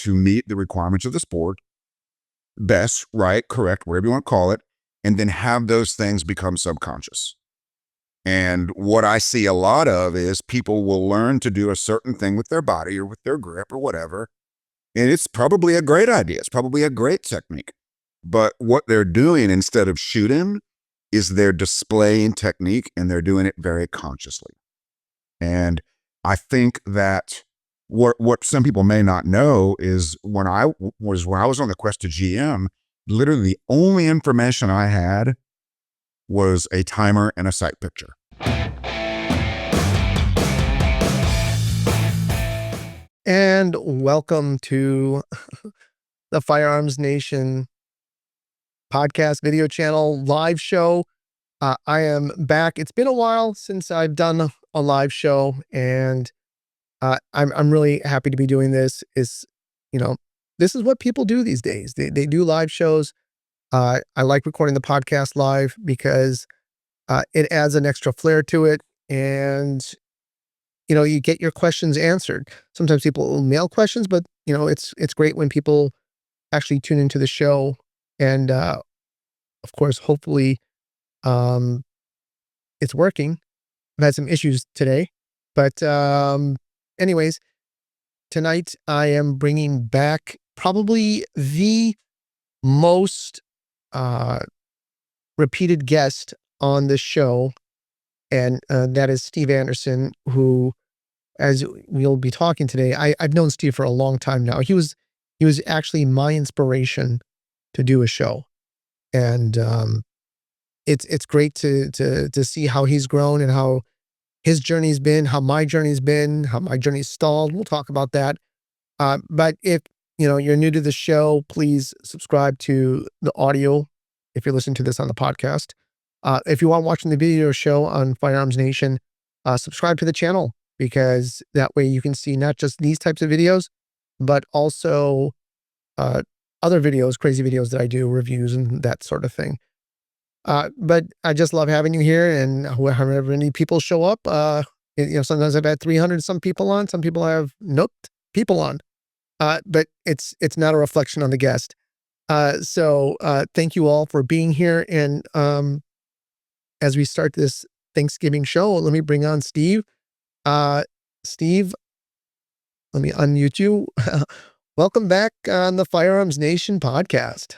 to meet the requirements of the sport, best, right, correct, whatever you want to call it, and then have those things become subconscious. And what I see a lot of is people will learn to do a certain thing with their body or with their grip or whatever. And it's probably a great idea. It's probably a great technique. But what they're doing instead of shooting is they're displaying technique, and they're doing it very consciously. And I think that what some people may not know is when I was on the quest to GM, literally the only information I had was a timer and a sight picture. And welcome to the Firearms Nation podcast, video channel, live show. I am back. It's been a while since I've done a live show, and I'm really happy to be doing this. This is what people do these days. They do live shows. I like recording the podcast live because it adds an extra flair to it, and you get your questions answered. Sometimes people will mail questions, but it's great when people actually tune into the show. And of course, hopefully, it's working. I've had some issues today, but anyways, tonight I am bringing back probably the most repeated guest on the show, and that is Steve Anderson, who, as we'll be talking today, I've known Steve for a long time now. He was actually my inspiration to do a show, and it's great to see how he's grown and how his journey's been, how my journey's been, how my journey's stalled. We'll talk about that. But if you're new to the show, please subscribe to the audio if you're listening to this on the podcast. If you are watching the video show on Firearms Nation, subscribe to the channel, because that way you can see not just these types of videos, but also other videos, crazy videos that I do, reviews and that sort of thing. But I just love having you here, and however many people show up, sometimes I've had 300 some people on, some people have people on, but it's not a reflection on the guest. So thank you all for being here. And as we start this Thanksgiving show, let me bring on Steve. Steve, let me unmute you. Welcome back on the Firearms Nation podcast.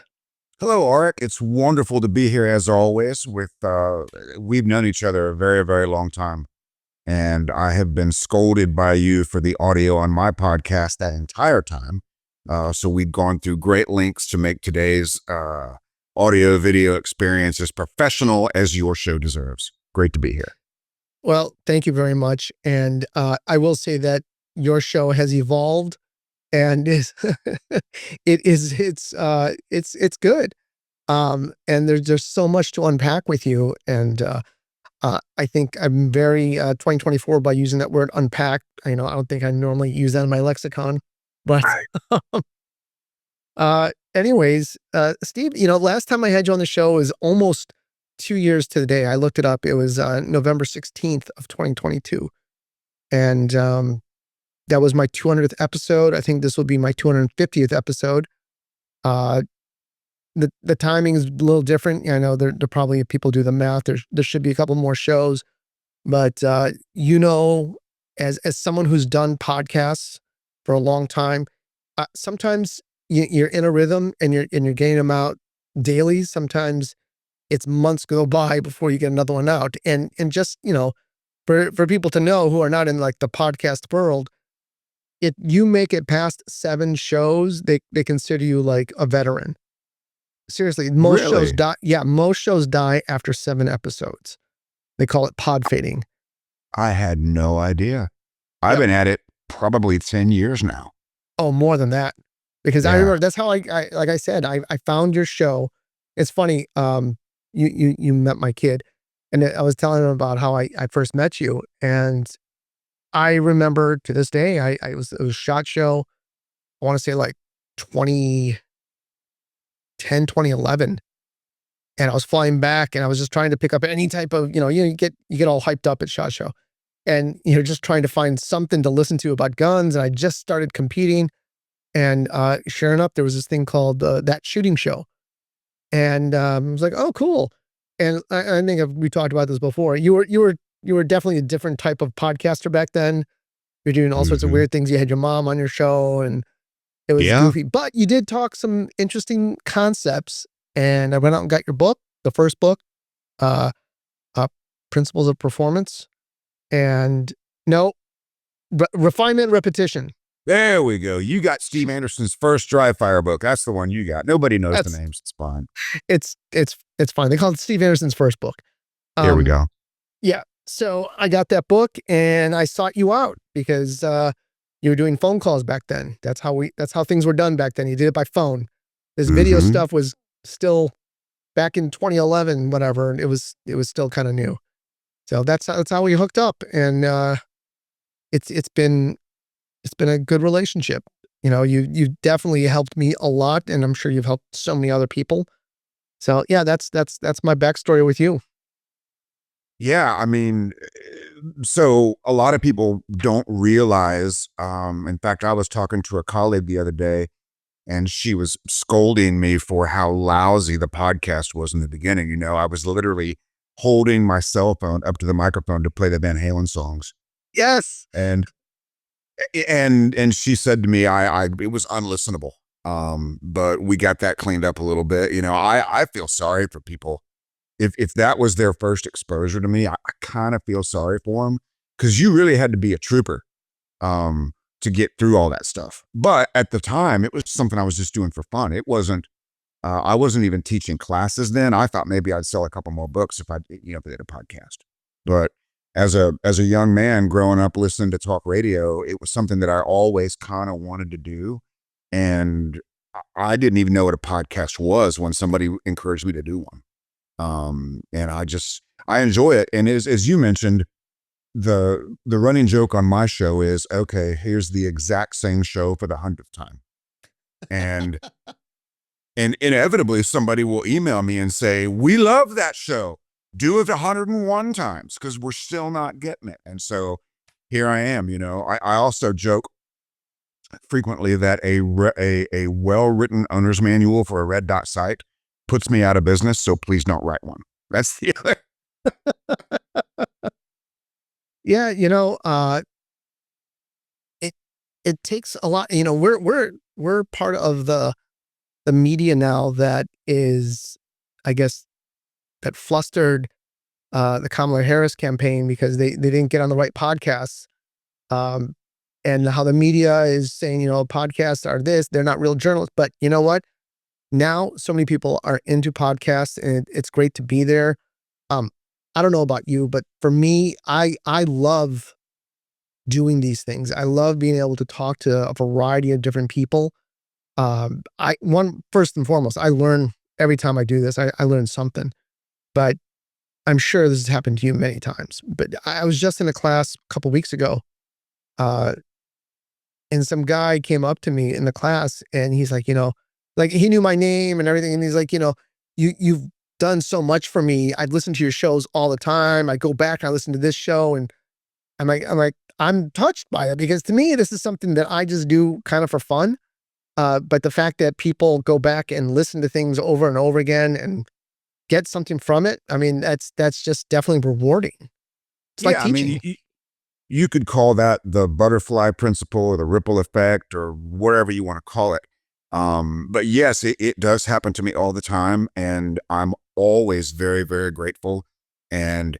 Hello, Arik. It's wonderful to be here as always. We've known each other a very, very long time, and I have been scolded by you for the audio on my podcast that entire time. So we've gone through great lengths to make today's audio video experience as professional as your show deserves. Great to be here. Well, thank you very much. And I will say that your show has evolved, and it's good. And there's just so much to unpack with you. And I think I'm very 2024 by using that word unpack. I don't think I normally use that in my lexicon, but anyways, Steve, last time I had you on the show was almost 2 years to the day. I looked it up. It was November 16th of 2022. And that was my 200th episode. I think this will be my 250th episode. The timing is a little different. I know there probably, if people do the math, there should be a couple more shows. But as someone who's done podcasts for a long time, sometimes you're in a rhythm and you're getting them out daily. Sometimes it's months go by before you get another one out. And just, for people to know who are not in like the podcast world, if you make it past 7 shows, they consider you like a veteran. Seriously, most shows die. Yeah, most shows die after 7 episodes. They call it pod fading. I had no idea. I've been at it probably 10 years now. Oh, more than that. Because I remember that's how like I said, I found your show. It's funny. You met my kid, and I was telling him about how I first met you, and I remember to this day, it was a SHOT Show. I want to say like 2010, 2011. And I was flying back, and I was just trying to pick up any type of, you get all hyped up at SHOT Show, and just trying to find something to listen to about guns. And I just started competing, And sure enough, there was this thing called That Shooting Show. And I was like, oh, cool. And I think we talked about this before. You were definitely a different type of podcaster back then. You're doing all sorts of Hmm. weird things. You had your mom on your show, and it was Yeah. goofy. But you did talk some interesting concepts. And I went out and got your book, the first book, uh, uh Principles of Performance. And no, refinement, repetition. There we go. You got Steve Anderson's first dry fire book. That's the one you got. Nobody knows the That's names. It's fine. it's fine. They call it Steve Anderson's first book. There we Um, go. yeah. So I got that book and I sought you out because you were doing phone calls back then. That's how things were done back then. You did it by phone. This video Hmm. stuff was still back in 2011, whatever, and it was still kind of new. So that's how we hooked up, and it's it's been it's been a good relationship. You definitely helped me a lot, and I'm sure you've helped so many other people. So yeah, that's my backstory with you. Yeah, I mean, so a lot of people don't realize. In fact, I was talking to a colleague the other day, and she was scolding me for how lousy the podcast was in the beginning. I was literally holding my cell phone up to the microphone to play the Van Halen songs, Yes. and and she said to me, I it was unlistenable. But we got that cleaned up a little bit. I feel sorry for people if that was their first exposure to me. I kind of feel sorry for them because you really had to be a trooper to get through all that stuff. But at the time, it was something I was just doing for fun. It wasn't. I wasn't even teaching classes then. I thought maybe I'd sell a couple more books if I, if I did a podcast. But as a young man growing up listening to talk radio, it was something that I always kind of wanted to do, and I didn't even know what a podcast was when somebody encouraged me to do one. And I enjoy it. And as you mentioned, the running joke on my show is, okay, here's the exact same show for the 100th time. And inevitably somebody will email me and say, we love that show. Do it 101 times because we're still not getting it. And so here I am. I also joke frequently that a well-written owner's manual for a red dot site puts me out of business. So please don't write one. That's the other. Yeah, it it takes a lot. We're part of the media now that is, I guess, that flustered the Kamala Harris campaign because they didn't get on the right podcasts. Um, and how the media is saying, podcasts are this, they're not real journalists. But you know what? Now so many people are into podcasts and it's great to be there. Um, I don't know about you, but for me, I love doing these things. I love being able to talk to a variety of different people. I one first and foremost, I learn every time I do this. I learn something, but I'm sure this has happened to you many times. But I was just in a class a couple weeks ago, uh, and some guy came up to me in the class, and he's like, like he knew my name and everything, and he's like, you've done so much for me. I'd listen to your shows all the time. I go back and I listen to this show, and I'm touched by it because to me, this is something that I just do kind of for fun. But the fact that people go back and listen to things over and over again and get something from it, I mean, that's just definitely rewarding. It's like Yeah, I mean, teaching. you could call that the butterfly principle or the ripple effect or whatever you want to call it. But yes, it does happen to me all the time. And I'm always very, very grateful. And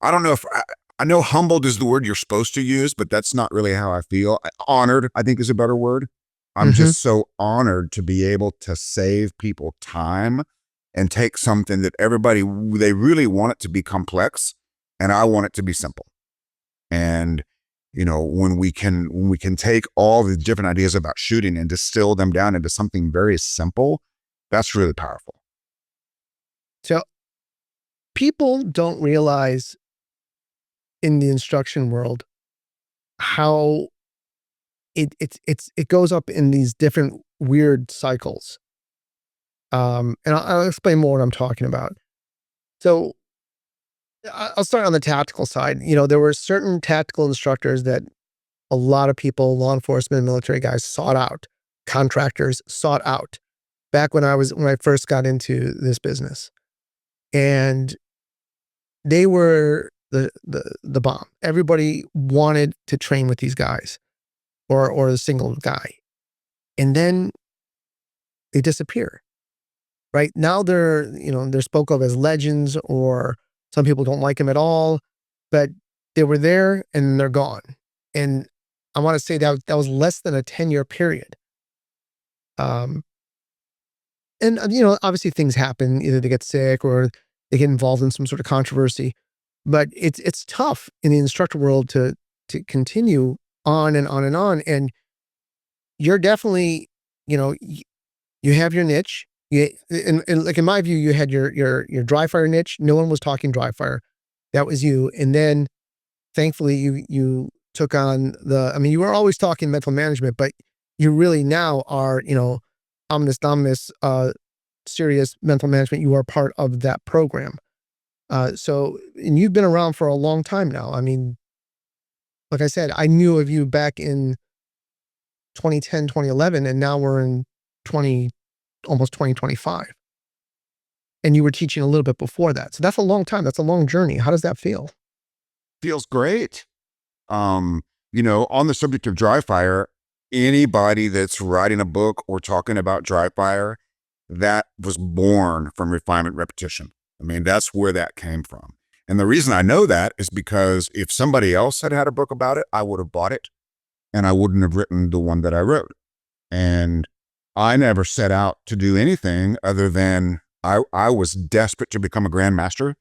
I don't know if I know humbled is the word you're supposed to use, but that's not really how I feel. Honored, I think, is a better word. I'm Hmm. just so honored to be able to save people time and take something that they really want it to be complex, and I want it to be simple. And when we can take all the different ideas about shooting and distill them down into something very simple, that's really powerful. So people don't realize in the instruction world how it goes up in these different weird cycles. And I'll explain more what I'm talking about. So I'll start on the tactical side. There were certain tactical instructors that a lot of people, law enforcement, military guys sought out. contractors sought out back when I first got into this business. And they were the bomb. Everybody wanted to train with these guys or a single guy. And then they disappear. Right now they're spoke of as legends, or some people don't like them at all, but they were there and they're gone. And I want to say that was less than a 10-year period. Um, and obviously things happen. Either they get sick or they get involved in some sort of controversy. But it's tough in the instructor world to continue on and on and on. And you're definitely, you have your niche. And like in my view, you had your dry fire niche. No one was talking dry fire. That was you. And then thankfully you took on you were always talking mental management, but you really now are, omnis serious mental management. You are part of that program. And you've been around for a long time now. I mean, like I said, I knew of you back in 2010, 2011, and now we're in 20, almost 2025. And you were teaching a little bit before that. So that's a long time. That's a long journey. How does that feel? Feels great. On the subject of dry fire, anybody that's writing a book or talking about dry fire, that was born from refinement repetition. I mean, that's where that came from. And the reason I know that is because if somebody else had had a book about it, I would have bought it and I wouldn't have written the one that I wrote. And I never set out to do anything other than I was desperate to become a grandmaster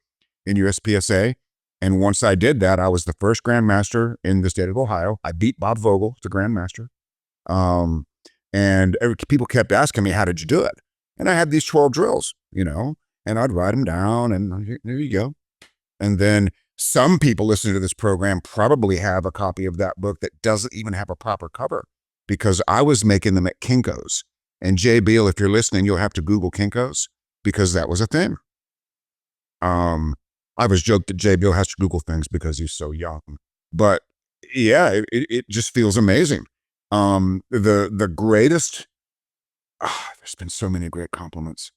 in USPSA. And once I did that, I was the first grandmaster in the state of Ohio. I beat Bob Vogel to grandmaster. And people kept asking me, how did you do it? And I had these 12 drills, and I'd write them down and there you go. And then some people listening to this program probably have a copy of that book that doesn't even have a proper cover because I was making them at Kinko's. And Jay Beal, if you're listening, you'll have to Google Kinko's because that was a thing. I was joked that Jay Beal has to Google things because he's so young. But yeah, it just feels amazing. The greatest, there's been so many great compliments.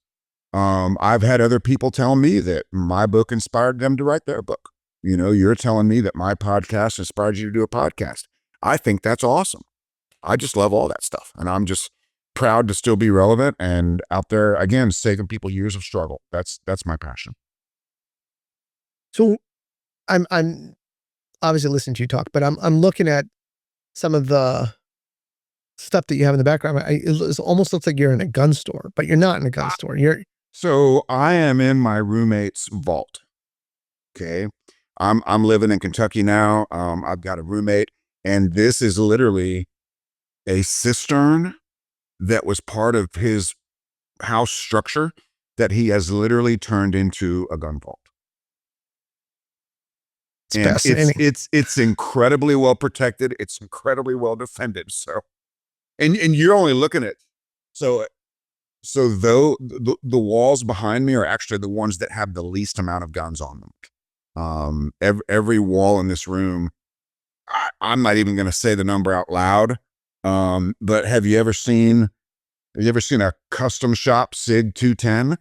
I've had other people tell me that my book inspired them to write their book. You're telling me that my podcast inspired you to do a podcast. I think that's awesome. I just love all that stuff. And I'm just proud to still be relevant and out there, again, saving people years of struggle. That's my passion. So I'm obviously listening to you talk, but I'm looking at some of the stuff that you have in the background. It almost looks like you're in a gun store, but you're not in a gun store. So I am in my roommate's vault. Okay. I'm living in Kentucky now. I've got a roommate, and this is literally a cistern that was part of his house structure that he has literally turned into a gun vault. It's And fascinating. it's incredibly well protected. It's incredibly well defended. So, and you're only looking at, so though the walls behind me are actually the ones that have the least amount of guns on them. Every wall in this room, I'm not even going to say the number out loud. But have you ever seen a custom shop SIG 210?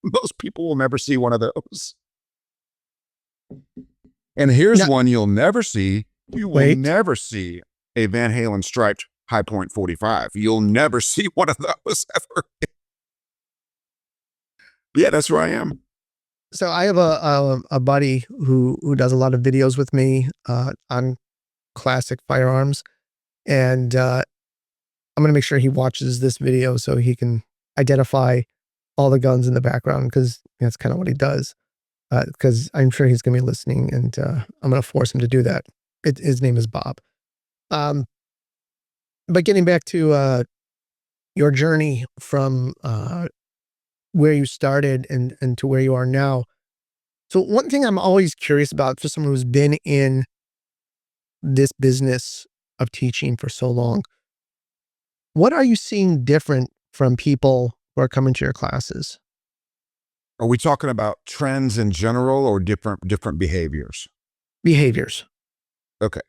Most people will never see one of those. And here's one you'll never see. You will never see a Van Halen striped High Point 45. You'll never see one of those ever. Yeah, that's where I am. So I have a buddy who does a lot of videos with me on classic firearms, and I'm gonna make sure he watches this video so he can identify all the guns in the background because that's kind of what he does. Because I'm sure he's gonna be listening, and I'm gonna force him to do that. His name is Bob. But getting back to your journey from where you started and to where you are now. So one thing I'm always curious about for someone who's been in this business of teaching for so long, what are you seeing different from people who are coming to your classes? Are we talking about trends in general or different behaviors? Behaviors. Okay.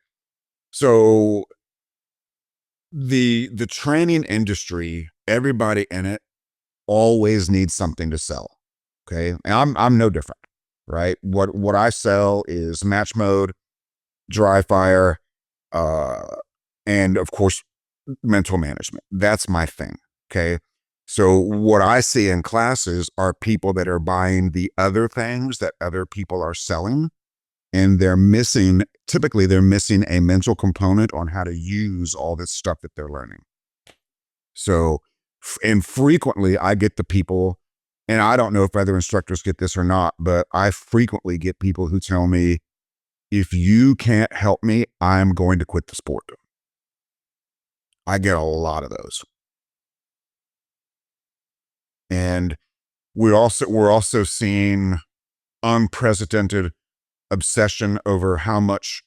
So the training industry, everybody in it always needs something to sell. Okay. And I'm no different, right? What I sell is match mode, dry fire, uh, and of course, mental management. That's my thing. Okay. So what I see in classes are people that are buying the other things that other people are selling, and typically they're missing a mental component on how to use all this stuff that they're learning. So, and frequently I get the people, and I don't know if other instructors get this or not, but I frequently get people who tell me, if you can't help me, I'm going to quit the sport. I get a lot of those. And we're also seeing unprecedented obsession over how much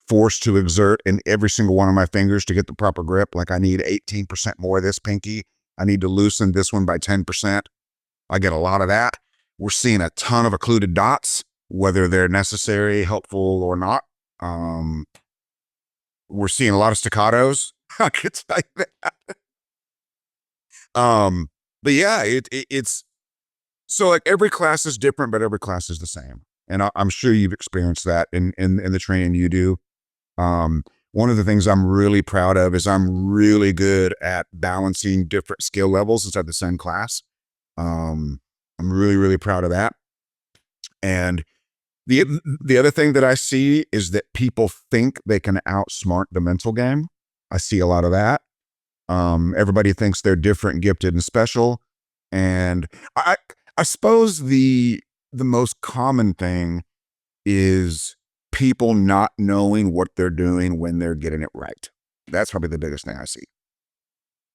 force to exert in every single one of my fingers to get the proper grip. Like, I need 18% more of this pinky. I need to loosen this one by 10%. I get a lot of that. We're seeing a ton of occluded dots, whether they're necessary, helpful, or not. We're seeing a lot of staccatos. I could tell you that. But yeah, it's so, like, every class is different, but every class is the same. And I'm sure you've experienced that in the training you do. Um, One of the things I'm really proud of is I'm really good at balancing different skill levels inside the same class. I'm really, really proud of that. And the the other thing that I see is that people think they can outsmart the mental game. I see a lot of that. Everybody thinks they're different, gifted, and special. And I I suppose the most common thing is people not knowing what they're doing when they're getting it right. That's probably the biggest thing I see.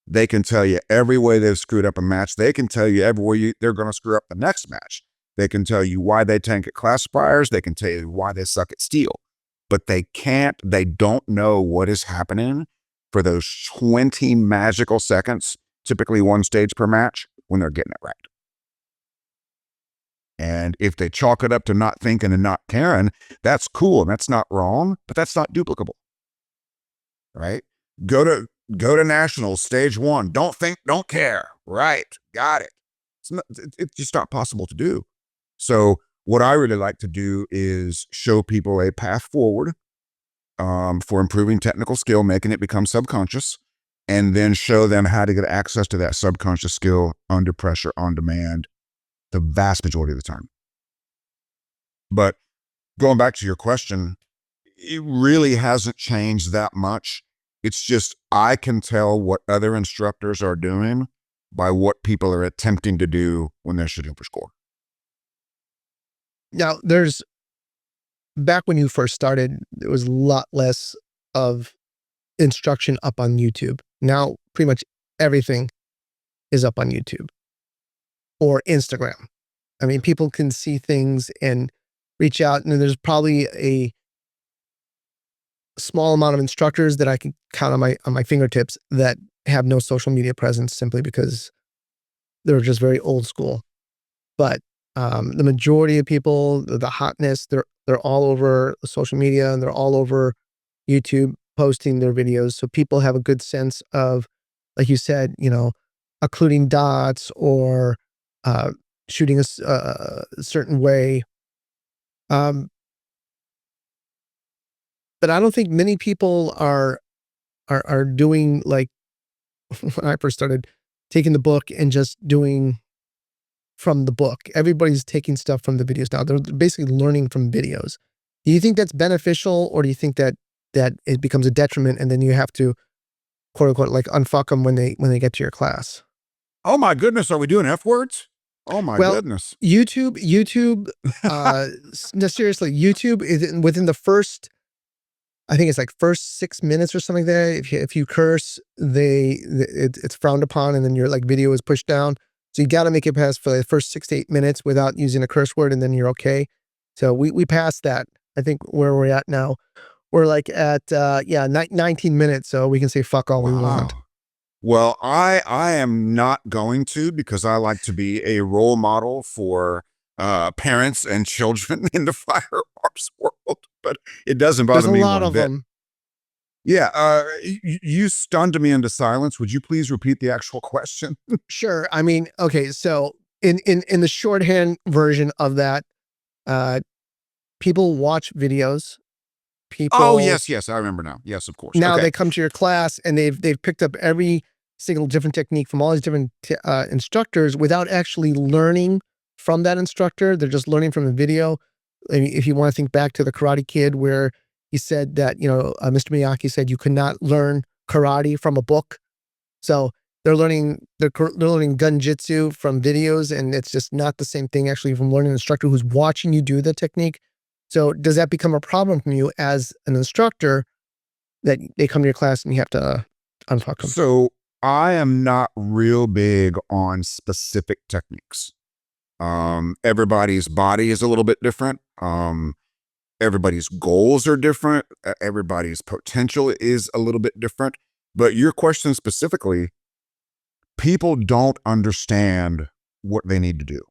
They can tell you every way they've screwed up a match. They can tell you every way they're going to screw up the next match. They can tell you why they tank at classifiers. They can tell you why they suck at steel. But they don't know what is happening for those 20 magical seconds, typically one stage per match, when they're getting it right. And if they chalk it up to not thinking and not caring, that's cool and that's not wrong, but that's not duplicable, right? Go to nationals, stage one. Don't think, don't care. Right, got it. It's just not possible to do. So what I really like to do is show people a path forward for improving technical skill, making it become subconscious, and then show them how to get access to that subconscious skill under pressure, on demand, the vast majority of the time. But going back to your question, it really hasn't changed that much. It's just I can tell what other instructors are doing by what people are attempting to do when they're shooting for score. Now, back when you first started, there was a lot less of instruction up on YouTube. Now, pretty much everything is up on YouTube or Instagram. I mean, people can see things and reach out, and there's probably a small amount of instructors that I can count on my fingertips that have no social media presence simply because they're just very old school. But the majority of people, the hotness, they're all over social media and they're all over YouTube posting their videos. So people have a good sense of, like you said, occluding dots or uh, shooting a certain way. Um, but I don't think many people are doing like when I first started taking the book and just doing from the book. Everybody's taking stuff from the videos now. They're basically learning from videos. Do you think that's beneficial, or do you think that it becomes a detriment, and then you have to quote unquote like unfuck them when they get to your class? Oh my goodness, are we doing F words? Oh my Well, goodness. YouTube, no, seriously, YouTube is within the first, I think it's like first 6 minutes or something there. If you curse, it's frowned upon, and then your like video is pushed down. So you got to make it past for the first 6 to 8 minutes without using a curse word, and then you're okay. So we passed that. I think where we're at now, we're like at 19 minutes, so we can say fuck all we want. Wow. Well, I am not going to, because I like to be a role model for parents and children in the firearms world, but it doesn't There's bother a me lot one of bit. them. Yeah, you stunned me into silence. Would you please repeat the actual question? Sure. I mean, okay, so in the shorthand version of that, uh, people watch videos. Oh, People yes, yes, I remember now. Yes, of course. now Okay. they come to your class and they've picked up every single different technique from all these different instructors without actually learning from that instructor. They're just learning from the video. I mean, if you want to think back to the Karate Kid, where he said that Mr. Miyagi said you could not learn karate from a book. So they're learning gun jitsu from videos, and it's just not the same thing actually from learning an instructor who's watching you do the technique. So does that become a problem from you as an instructor that they come to your class and you have to unfuck them? So I am not real big on specific techniques. Everybody's body is a little bit different. Everybody's goals are different. Everybody's potential is a little bit different. But your question specifically, people don't understand what they need to do.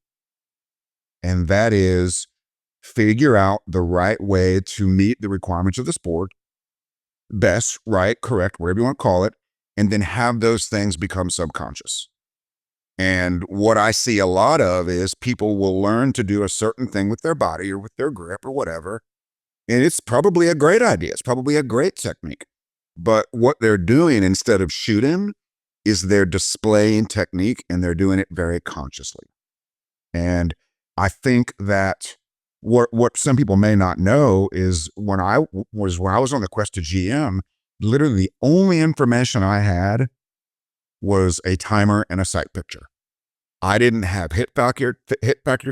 And that is figure out the right way to meet the requirements of the sport, best, right, correct, whatever you want to call it, and then have those things become subconscious. And what I see a lot of is people will learn to do a certain thing with their body or with their grip or whatever. And it's probably a great idea. It's probably a great technique. But what they're doing instead of shooting is they're displaying technique and they're doing it very consciously. And I think that what some people may not know is when I was on the quest to GM, literally the only information I had was a timer and a sight picture. I didn't have hit factor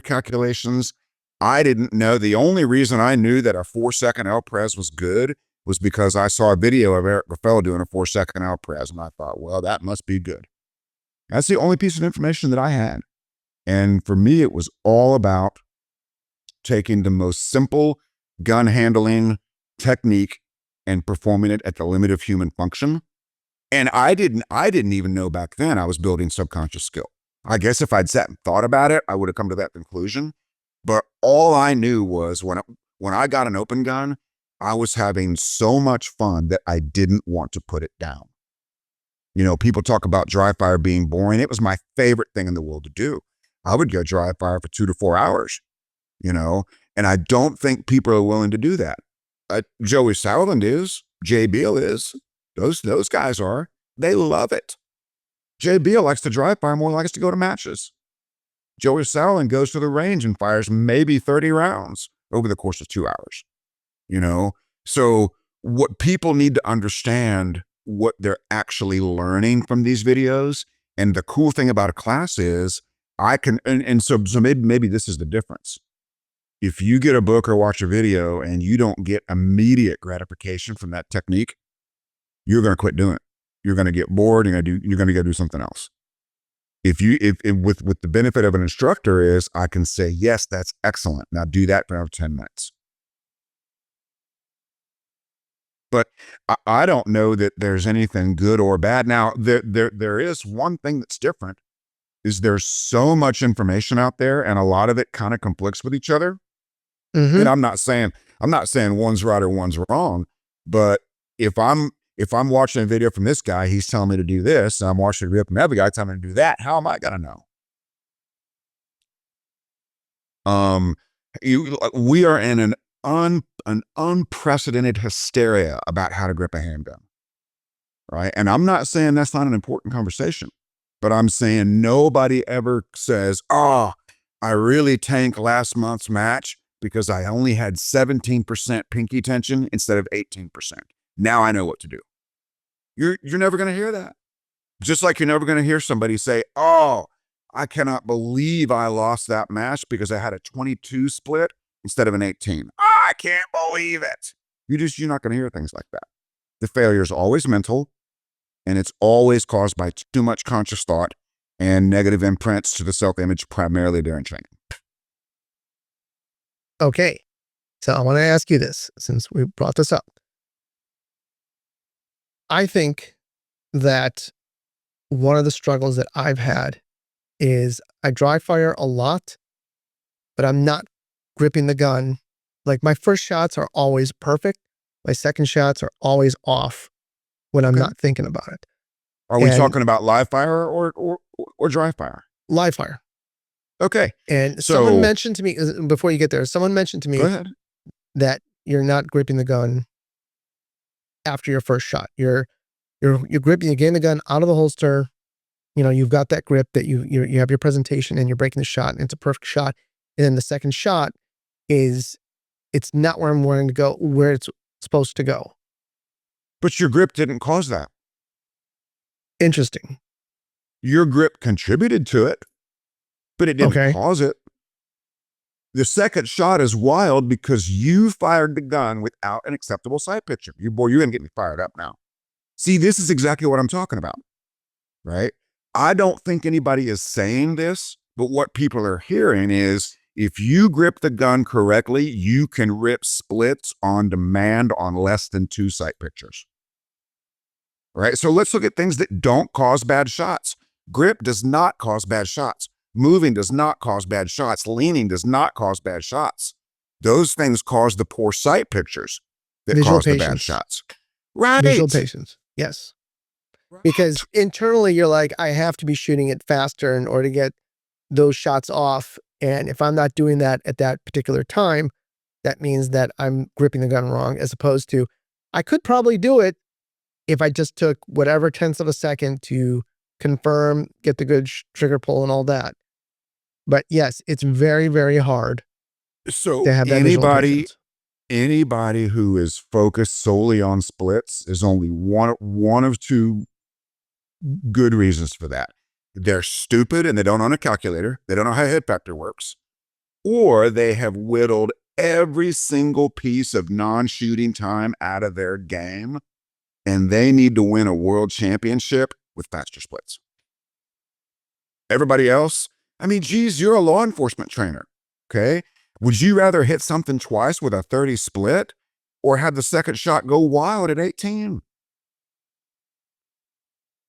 calculations. I didn't know. The only reason I knew that a 4-second L pres was good was because I saw a video of Eric Raffel doing a 4-second L pres, and I thought, well, that must be good. That's the only piece of information that I had. And for me, it was all about taking the most simple gun handling technique and performing it at the limit of human function. And I didn't even know back then I was building subconscious skill. I guess if I'd sat and thought about it, I would have come to that conclusion. But all I knew was when I got an open gun, I was having so much fun that I didn't want to put it down. People talk about dry fire being boring. It was my favorite thing in the world to do. I would go dry fire for 2 to 4 hours, and I don't think people are willing to do that. Joey Sowland is, Jay Beal is, those guys are. They love it. Jay Beal likes to dry fire more than likes to go to matches. Joey Sowland goes to the range and fires maybe 30 rounds over the course of 2 hours. So what people need to understand what they're actually learning from these videos. And the cool thing about a class is I can, and so maybe this is the difference. If you get a book or watch a video and you don't get immediate gratification from that technique, you're going to quit doing it. You're going to get bored. You're going to go do something else. If with the benefit of an instructor is I can say, yes, that's excellent. Now do that for another 10 minutes. But I don't know that there's anything good or bad. Now, there is one thing that's different is there's so much information out there and a lot of it kind of conflicts with each other. Mm-hmm. And I'm not saying one's right or one's wrong, but if I'm watching a video from this guy, he's telling me to do this, and I'm watching a video from the other guy telling me to do that, how am I gonna know? We are in an unprecedented hysteria about how to grip a handgun, right? And I'm not saying that's not an important conversation, but I'm saying nobody ever says, "Oh, I really tanked last month's match because I only had 17% pinky tension instead of 18%. Now I know what to do." You're never going to hear that. Just like you're never going to hear somebody say, "Oh, I cannot believe I lost that match because I had a 22 split instead of an 18. I can't believe it." You're not going to hear things like that. The failure is always mental, and it's always caused by too much conscious thought and negative imprints to the self-image, primarily during training. Okay. So I want to ask you this since we brought this up. I think that one of the struggles that I've had is I dry fire a lot, but I'm not gripping the gun. Like my first shots are always perfect. My second shots are always off. when I'm Okay. not thinking about it. Are we And talking about live fire or dry fire? live fire. Okay. And someone So mentioned to me before you get there, someone mentioned to go me ahead. that you're not gripping the gun after your first shot. You're gripping, you're getting the gun out of the holster. You know, you've got that grip that you have your presentation and you're breaking the shot and it's a perfect shot. And then the second shot is it's not where I'm wanting to go, where it's supposed to go. But your grip didn't cause that. Interesting. Your grip contributed to it, but it didn't Okay. cause it. The second shot is wild because you fired the gun without an acceptable sight picture. You're gonna get me fired up now. See, this is exactly what I'm talking about, right? I don't think anybody is saying this, but what people are hearing is if you grip the gun correctly, you can rip splits on demand on less than 2 sight pictures. Right? So let's look at things that don't cause bad shots. Grip does not cause bad shots. Moving does not cause bad shots. Leaning does not cause bad shots. Those things cause the poor sight pictures that Visual cause the bad patience. shots. Visual Right. patience. Yes. Because internally you're like, I have to be shooting it faster in order to get those shots off. And if I'm not doing that at that particular time, that means that I'm gripping the gun wrong, as opposed to I could probably do it if I just took whatever tenths of a second to confirm, get the good trigger pull and all that. But yes, it's very, very hard So to have that visual patience. anybody who is focused solely on splits is only one of two good reasons for that. They're stupid and they don't own a calculator. They don't know how hit factor works. Or they have whittled every single piece of non-shooting time out of their game and they need to win a world championship with faster splits. Everybody else, I mean, geez, you're a law enforcement trainer. Okay. Would you rather hit something twice with a 30 split or have the second shot go wild at 18?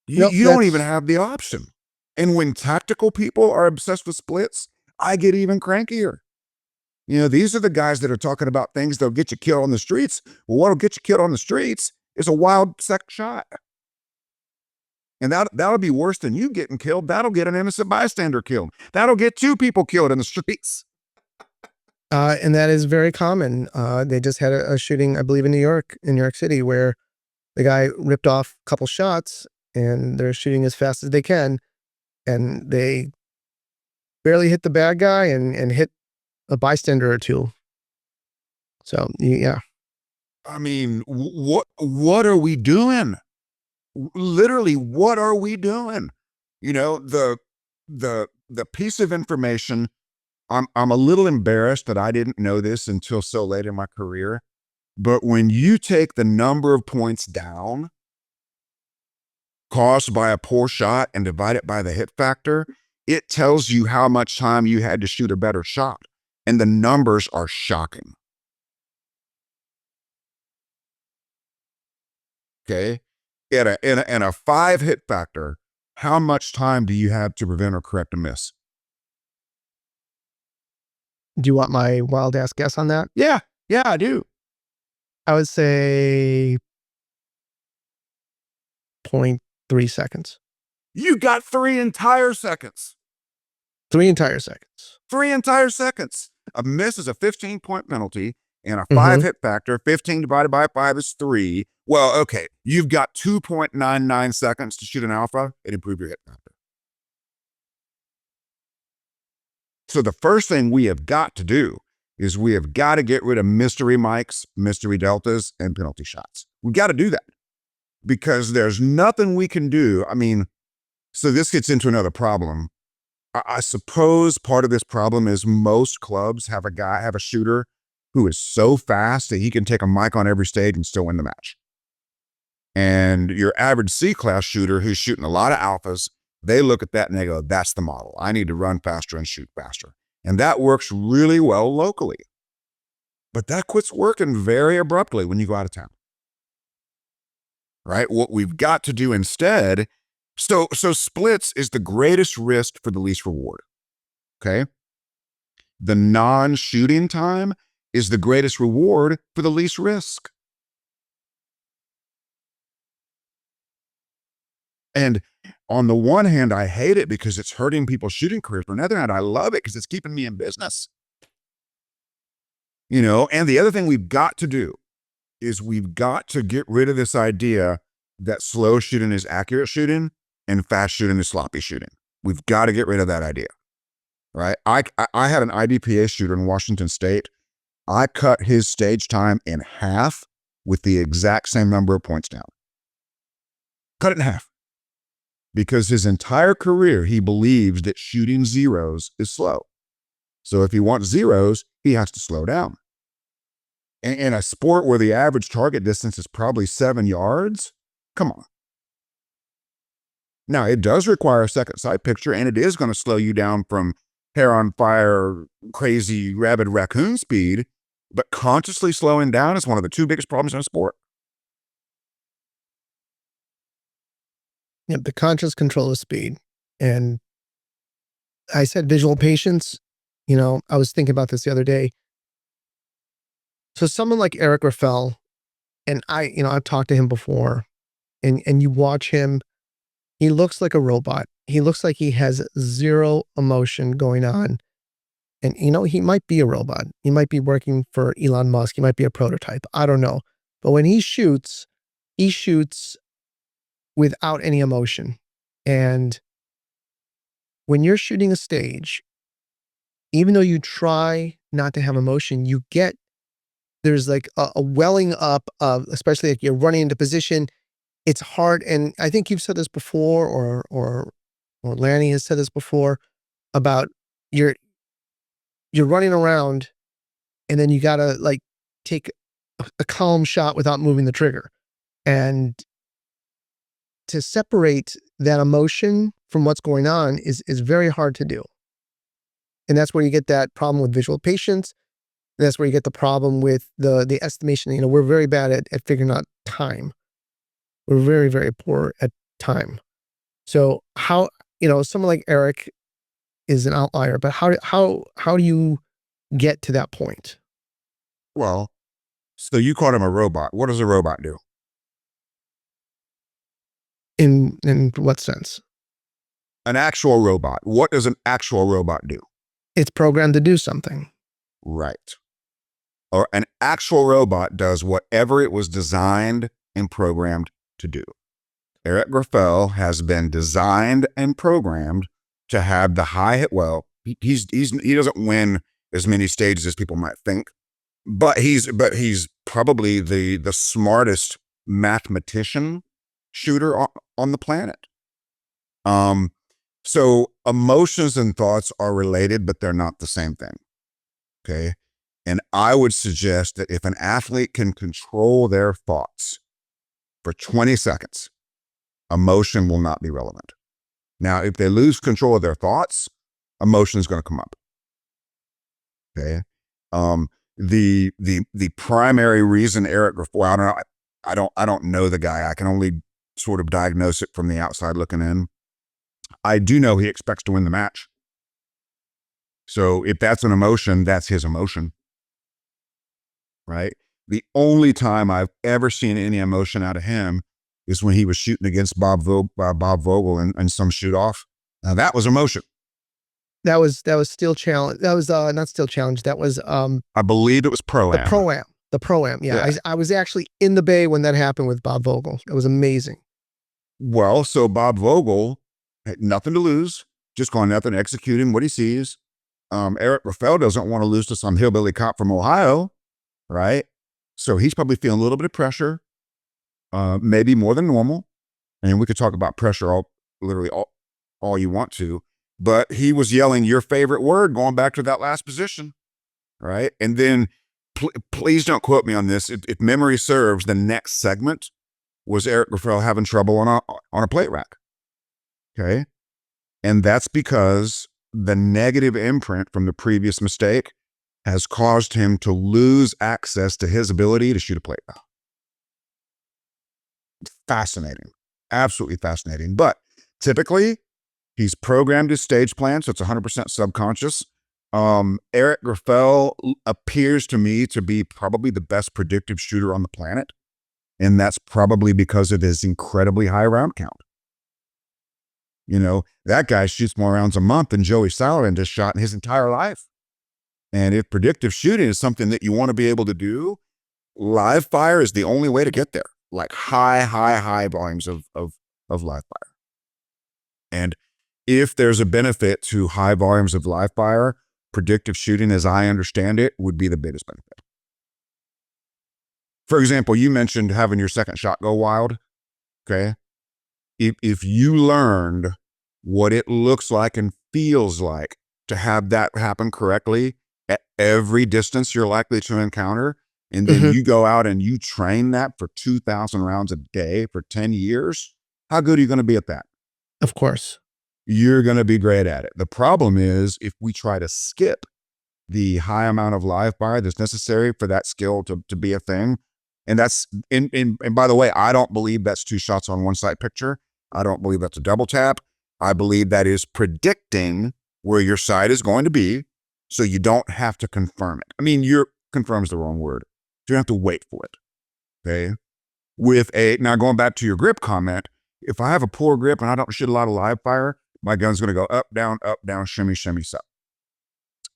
Nope, You don't even that's have the option. And when tactical people are obsessed with splits, I get even crankier. You know, these are the guys that are talking about things that'll get you killed on the streets. Well, what'll get you killed on the streets is a wild second shot. And that'll be worse than you getting killed. That'll get an innocent bystander killed. That'll get 2 people killed in the streets. and that is very common. They just had a shooting, I believe, in New York City, where the guy ripped off a couple shots, and they're shooting as fast as they can, and they barely hit the bad guy and hit a bystander or two. So yeah, I mean, what are we doing? Literally, what are we doing? You know, the piece of information, I'm a little embarrassed that I didn't know this until so late in my career. But when you take the number of points down caused by a poor shot and divide it by the hit factor, it tells you how much time you had to shoot a better shot. And the numbers are shocking. Okay. In a 5 hit factor, how much time do you have to prevent or correct a miss? do you want my wild ass guess on that? Yeah. Yeah, I do. I would say 0.3 seconds. You got 3 entire seconds. 3 entire seconds. 3 entire seconds. A miss is a 15-point penalty, and a 5 Mm-hmm. hit factor, 15 divided by 5 is 3. Well, okay, you've got 2.99 seconds to shoot an alpha and improve your hit factor. So the first thing we have got to do is we have got to get rid of mystery mics, mystery deltas, and penalty shots. We've got to do that because there's nothing we can do. I mean, so this gets into another problem. I suppose part of this problem is most clubs have a shooter who is so fast that he can take a mic on every stage and still win the match. And your average C-class shooter who's shooting a lot of alphas, they look at that and they go, that's the model. I need to run faster and shoot faster. And that works really well locally. But that quits working very abruptly when you go out of town. Right? What we've got to do instead, so splits is the greatest risk for the least reward. Okay? The non-shooting time is the greatest reward for the least risk. And on the one hand, I hate it because it's hurting people's shooting careers. But on the other hand, I love it because it's keeping me in business. And the other thing we've got to do is we've got to get rid of this idea that slow shooting is accurate shooting and fast shooting is sloppy shooting. We've got to get rid of that idea, right? I had an IDPA shooter in Washington State. I cut his stage time in half with the exact same number of points down. Cut it in half. Because his entire career, he believes that shooting zeros is slow. So if he wants zeros, he has to slow down. In a sport where the average target distance is probably 7 yards, come on. Now, it does require a second sight picture, and it is going to slow you down from hair on fire, crazy, rabid raccoon speed, but consciously slowing down is one of the two biggest problems in a sport. Yeah, the conscious control of speed. And I said visual patience. I was thinking about this the other day. So someone like Eric Raffel, and I've talked to him before, and you watch him, he looks like a robot. He looks like he has zero emotion going on. And, he might be a robot. He might be working for Elon Musk. He might be a prototype. I don't know. But when he shoots without any emotion. And when you're shooting a stage, even though you try not to have emotion, there's like a welling up of, especially like you're running into position. It's hard. And I think you've said this before, or Lanny has said this before about you're running around and then you gotta like take a calm shot without moving the trigger. And to separate that emotion from what's going on is very hard to do. And that's where you get that problem with visual patience. That's where you get the problem with the estimation. We're very bad at figuring out time. We're very, very poor at time. So how, someone like Eric is an outlier, but how do you get to that point? Well, so you called him a robot. What does a robot do? In what sense? An actual robot. What does an actual robot do? It's programmed to do something. Right. Or an actual robot does whatever it was designed and programmed to do. Eric Raffel has been designed and programmed to have the high hit. Well, he doesn't win as many stages as people might think, but he's probably the smartest mathematician shooter on the planet. So emotions and thoughts are related, but they're not the same thing. Okay. And I would suggest that if an athlete can control their thoughts for 20 seconds, emotion will not be relevant. Now, if they lose control of their thoughts, emotion is going to come up. Okay. The primary reason Eric Raffel, I don't know the guy. I can only sort of diagnose it from the outside looking in. I do know he expects to win the match. So if that's an emotion, that's his emotion. Right? The only time I've ever seen any emotion out of him is when he was shooting against Bob Vogel in some shoot off. Now that was emotion. That was Steel Challenge. That was not Steel Challenge. That was I believe it was Pro-Am. The Pro-Am. Yeah. I was actually in the Bay when that happened with Bob Vogel. It was amazing. Well, so Bob Vogel had nothing to lose, just going out there and executing what he sees. Eric Raffel doesn't want to lose to some hillbilly cop from Ohio, right? So he's probably feeling a little bit of pressure, maybe more than normal. And we could talk about pressure literally all you want to, but he was yelling your favorite word going back to that last position, right? And then please don't quote me on this. If memory serves, the next segment was Eric Raffel having trouble on a plate rack. Okay. And that's because the negative imprint from the previous mistake has caused him to lose access to his ability to shoot a plate. Fascinating. Absolutely fascinating. But typically, he's programmed his stage plan, so it's 100% subconscious. Eric Raffel appears to me to be probably the best predictive shooter on the planet. And that's probably because of his incredibly high round count. That guy shoots more rounds a month than Joey Salarin just shot in his entire life. And if predictive shooting is something that you want to be able to do, live fire is the only way to get there. Like high volumes of live fire. And if there's a benefit to high volumes of live fire, predictive shooting, as I understand it, would be the biggest benefit. For example, you mentioned having your second shot go wild. Okay. If you learned what it looks like and feels like to have that happen correctly at every distance you're likely to encounter, and then you go out and you train that for 2,000 rounds a day for 10 years, how good are you going to be at that? Of course. You're going to be great at it. The problem is if we try to skip the high amount of live fire that's necessary for that skill to be a thing. And that's, and by the way, I don't believe that's 2 shots on one sight picture. I don't believe that's a double tap. I believe that is predicting where your sight is going to be so you don't have to confirm it. I mean, confirm's the wrong word. You don't have to wait for it. Okay. Now going back to your grip comment, if I have a poor grip and I don't shoot a lot of live fire, my gun's going to go up, down, shimmy, south.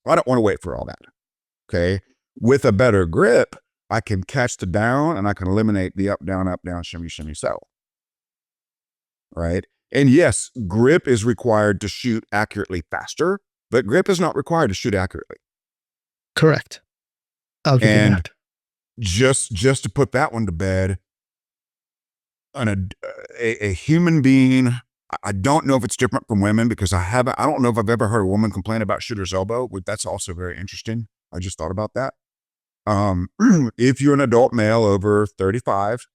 I don't want to wait for all that. Okay. With a better grip, I can catch the down and I can eliminate the up, down, shimmy, south. Right. And yes, grip is required to shoot accurately faster, but grip is not required to shoot accurately. Correct. I'll give you that. Just to put that one to bed, a human being, I don't know if it's different from women because I don't know if I've ever heard a woman complain about shooter's elbow, but that's also very interesting. I just thought about that. If you're an adult male over 35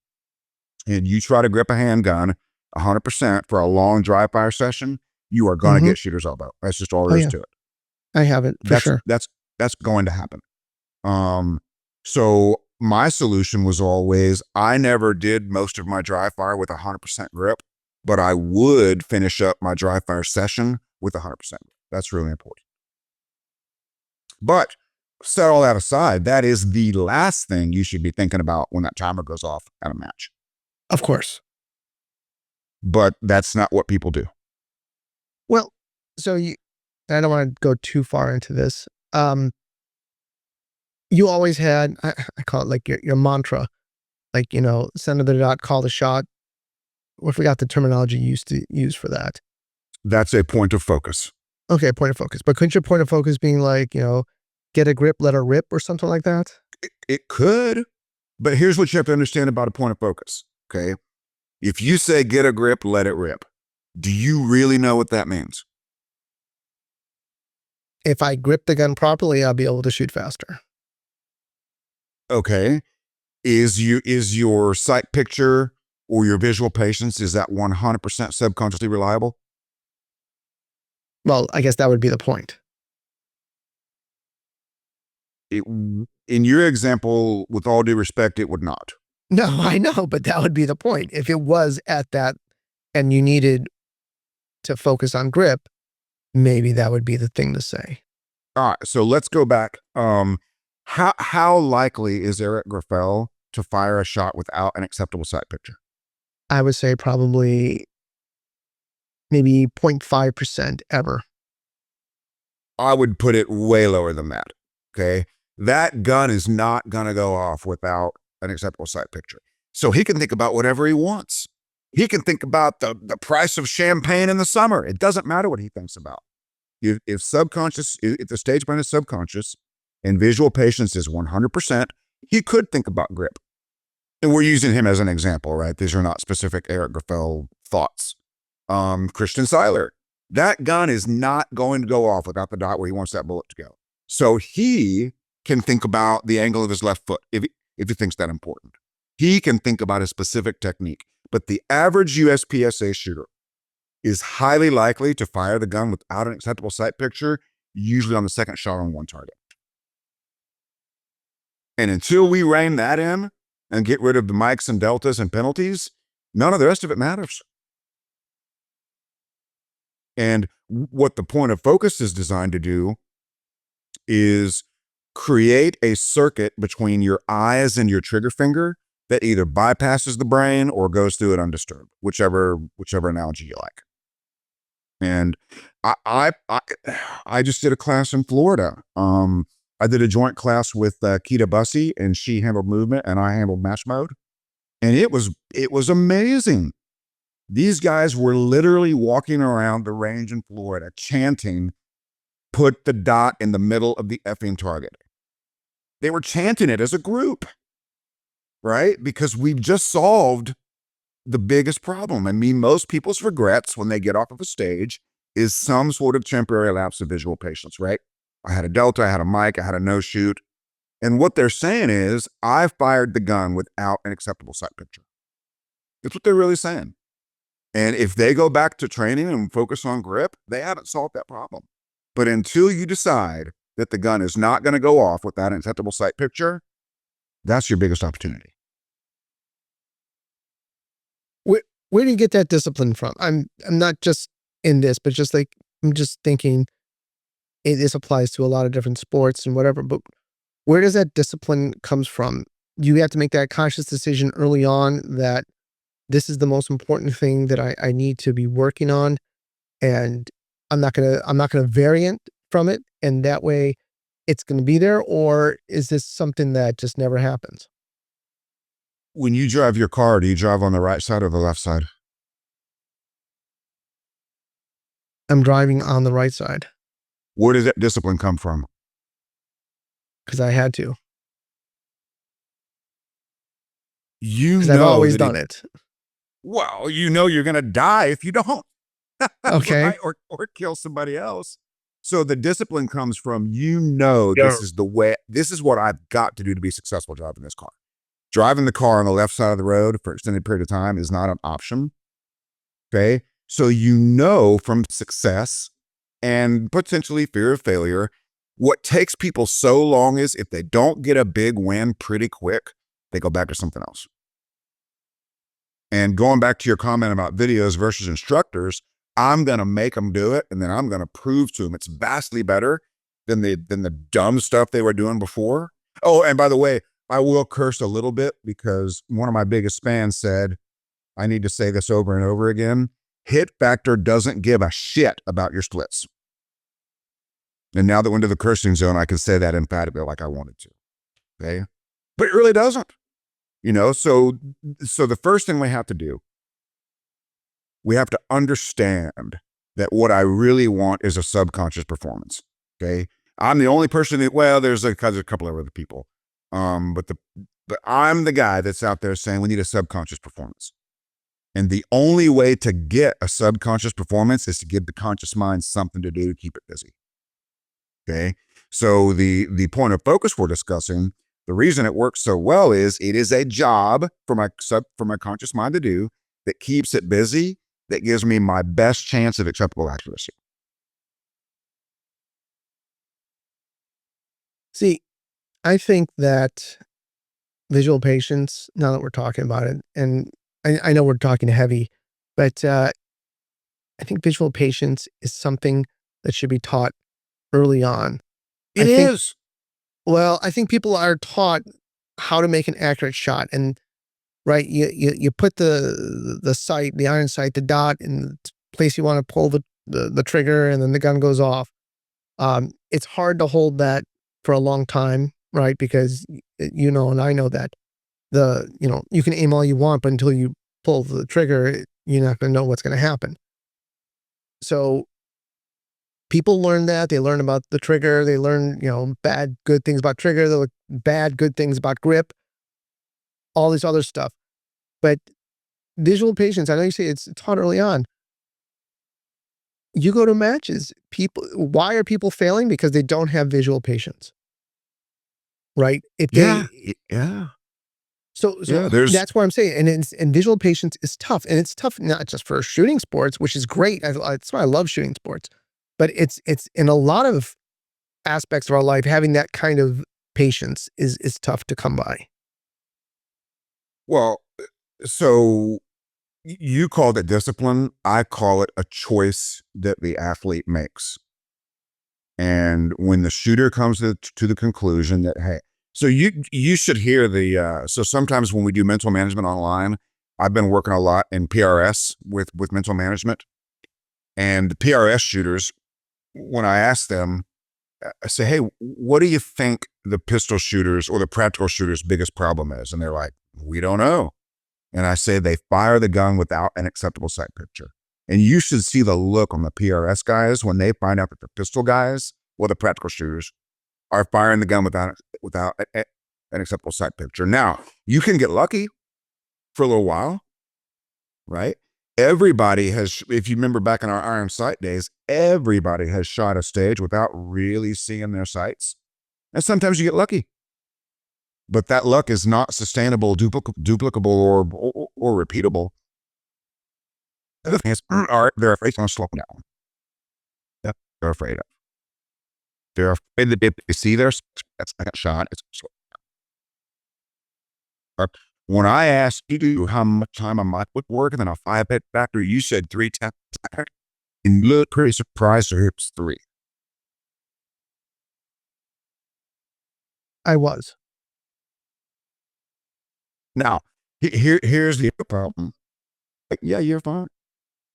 and you try to grip a handgun 100% for a long dry fire session, you are going to get shooter's elbow. That's just all there is to it. I have it for sure. That's going to happen. So my solution was always, I never did most of my dry fire with 100% grip, but I would finish up my dry fire session with 100%. That's really important. But set all that aside, that is the last thing you should be thinking about when that timer goes off at a match. Of course. But that's not what people do. Well, so I don't want to go too far into this. You always had, I call it like your mantra, like, send to the dot, call the shot. I forgot the terminology you used to use for that. That's a point of focus. Okay, point of focus. But couldn't your point of focus being like, get a grip, let her rip or something like that? It could, but here's what you have to understand about a point of focus, okay? If you say get a grip, let it rip, do you really know what that means? If I grip the gun properly, I'll be able to shoot faster. Okay. Is your sight picture or your visual patience, is that 100% subconsciously reliable? Well, I guess that would be the point. In your example, with all due respect, it would not. No, I know, but that would be the point. If it was at that and you needed to focus on grip, maybe that would be the thing to say. All right, so let's go back. How likely is Eric Graffel to fire a shot without an acceptable sight picture? I would say probably maybe 0.5% ever. I would put it way lower than that. Okay. That gun is not going to go off without an acceptable sight picture. So he can think about whatever he wants. He can think about the price of champagne in the summer. It doesn't matter what he thinks about. If the stage brain is subconscious and visual patience is 100%, he could think about grip. And we're using him as an example, right? These are not specific Eric Graffel thoughts. Christian Seiler, that gun is not going to go off without the dot where he wants that bullet to go. So he can think about the angle of his left foot if he thinks that important. He can think about a specific technique. But the average USPSA shooter is highly likely to fire the gun without an acceptable sight picture, usually on the second shot on one target. And until we rein that in and get rid of the mics and deltas and penalties, none of the rest of it matters. And what the point of focus is designed to do is create a circuit between your eyes and your trigger finger that either bypasses the brain or goes through it undisturbed, whichever analogy you like. And I, I, I, I just did a class in Florida. I did a joint class with Kita Bussey, and she handled movement, and I handled match mode, and it was amazing. These guys were literally walking around the range in Florida chanting, "Put the dot in the middle of the effing target." They were chanting it as a group, right? Because we've just solved the biggest problem. I mean, most people's regrets when they get off of a stage is some sort of temporary lapse of visual patience, right? I had a delta, I had a mic, I had a no shoot. And what they're saying is, I fired the gun without an acceptable sight picture. That's what they're really saying. And if they go back to training and focus on grip, they haven't solved that problem. But until you decide that the gun is not going to go off without an acceptable sight picture, that's your biggest opportunity. Where do you get that discipline from? I'm not just in this, but just like I'm just thinking this applies to a lot of different sports and whatever, but where does that discipline comes from? You have to make that conscious decision early on that this is the most important thing that I need to be working on, and I'm not gonna variant from it, and that way it's gonna be there, or is this something that just never happens? When you drive your car, do you drive on the right side or the left side? I'm driving on the right side Where does that discipline come from? because I had to, You because I've know always that done it. well, you know you're going to die if you don't, Okay. right? Or kill somebody else. So the discipline comes from, you know, Yeah. this is the way, this is what I've got to do to be successful driving this car. Driving the car on the left side of the road for an extended period of time is not an option. Okay. So you know from success and potentially fear of failure, what takes people so long is if they don't get a big win pretty quick, they go back to something else. And going back to your comment about videos versus instructors, I'm going to make them do it, and then I'm going to prove to them it's vastly better than the dumb stuff they were doing before. Oh, and by the way, I will curse a little bit because one of my biggest fans said, I need to say this over and over again. Hit Factor doesn't give a shit about your splits. And now that we're into the cursing zone, I can say that emphatically like I wanted to. Okay. But it really doesn't. So the first thing we have to do, we have to understand that what I really want is a subconscious performance. Okay. I'm the only person that, well, there's a couple of other people. But I'm the guy that's out there saying we need a subconscious performance. And the only way to get a subconscious performance is to give the conscious mind something to do to keep it busy. Okay. So the point of focus we're discussing, the reason it works so well is it is a job for my conscious mind to do that keeps it busy, that gives me my best chance of acceptable accuracy. See, I think that visual patience, now that we're talking about it, and I know we're talking heavy, but I think visual patience is something that should be taught early on. It I think, is. well, I think people are taught how to make an accurate shot, and right, you put the sight, the iron sight, the dot in the place you want to pull the trigger, and then the gun goes off. It's hard to hold that for a long time, right? Because and I know that you can aim all you want, but until you pull the trigger, you're not going to know what's going to happen. So people learn that. They learn about the trigger. They learn, bad, good things about trigger. They look bad, good things about grip, all this other stuff. But visual patience, I know you say it's taught early on. You go to matches, why are people failing? Because they don't have visual patience, right? If Yeah. they, Yeah. so Yeah. There's, that's what I'm saying. And visual patience is tough, and it's tough not just for shooting sports, which is great. That's why I love shooting sports, but it's in a lot of aspects of our life, having that kind of patience is tough to come by. well, so you called it discipline. I call it a choice that the athlete makes. And when the shooter comes to the conclusion that, hey, so you should hear so sometimes when we do mental management online, I've been working a lot in PRS with mental management. And the PRS shooters, when I ask them, I say, hey, what do you think the pistol shooters or the practical shooters' biggest problem is? And they're like, we don't know. And I say, they fire the gun without an acceptable sight picture. And you should see the look on the PRS guys when they find out that the pistol guys or the practical shooters are firing the gun without an acceptable sight picture. Now, you can get lucky for a little while, right? Everybody has, if you remember back in our iron sight days, everybody has shot a stage without really seeing their sights. And sometimes you get lucky. But that luck is not sustainable, duplicable, or repeatable. The other thing is, they're afraid to slow down. They're afraid of. They're afraid that if they see their second shot, it's slow down. When I asked you how much time a mic would work in a 5-bit factory, you said 3 times. And you look pretty surprised to hear it's 3. I was. Now, here's the problem. Yeah, you're fine.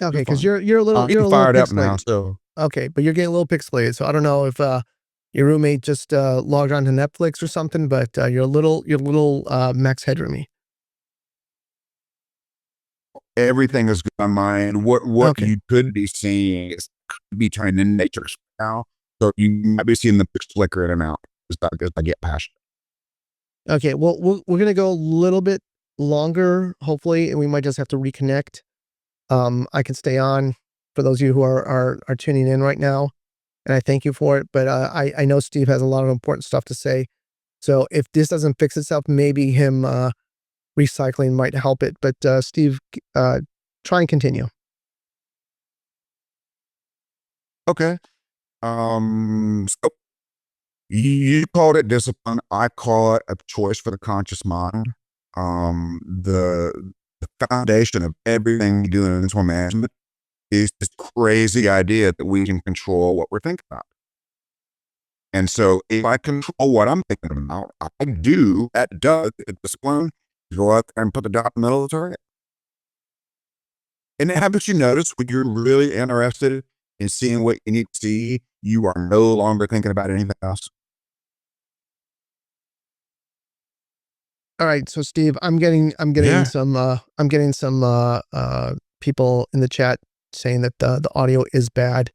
Okay, You're because fine. you're a little I'm fired up now, pixelated. so Okay, but you're getting a little pixelated. So I don't know if your roommate just logged on to Netflix or something, but you're a little max headroomy. everything is good on mine. What Okay. you could be seeing is be turning in nature now. So you might be seeing the pixels flicker in and out as I get passionate. Okay. Well, we're gonna go a little bit longer, hopefully, and we might just have to reconnect. I can stay on for those of you who are tuning in right now, and I thank you for it. But I know Steve has a lot of important stuff to say. So if this doesn't fix itself, maybe him recycling might help it. But Steve, try and continue. Okay. So you called it discipline. I call it a choice for the conscious mind. The foundation of everything we do in mental management is this crazy idea that we can control what we're thinking about. And so if I control what I'm thinking about, I do, that does, discipline, go out there and put the dot in the middle of the target. And haven't you noticed when you're really interested in seeing what you need to see, you are no longer thinking about anything else? All right, so Steve, Yeah. I'm getting some people in the chat saying that the audio is bad.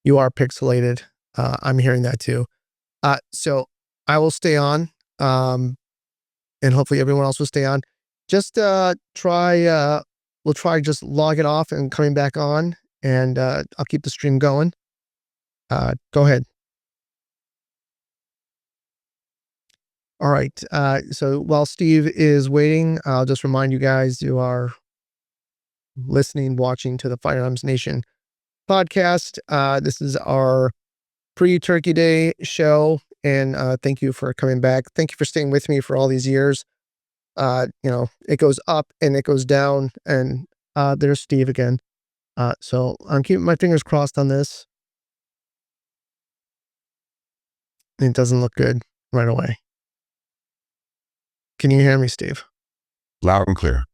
You are pixelated. I'm hearing that too. So I will stay on, and hopefully everyone else will stay on. Just we'll try just log it off and coming back on, and I'll keep the stream going. Go ahead. All right. So while Steve is waiting, I'll just remind you guys who are listening, watching to the Firearms Nation podcast. This is our pre-Turkey Day show, and thank you for coming back. Thank you for staying with me for all these years. It goes up and it goes down, and there's Steve again. So I'm keeping my fingers crossed on this. It doesn't look good right away. Can you hear me, Steve? Loud and clear.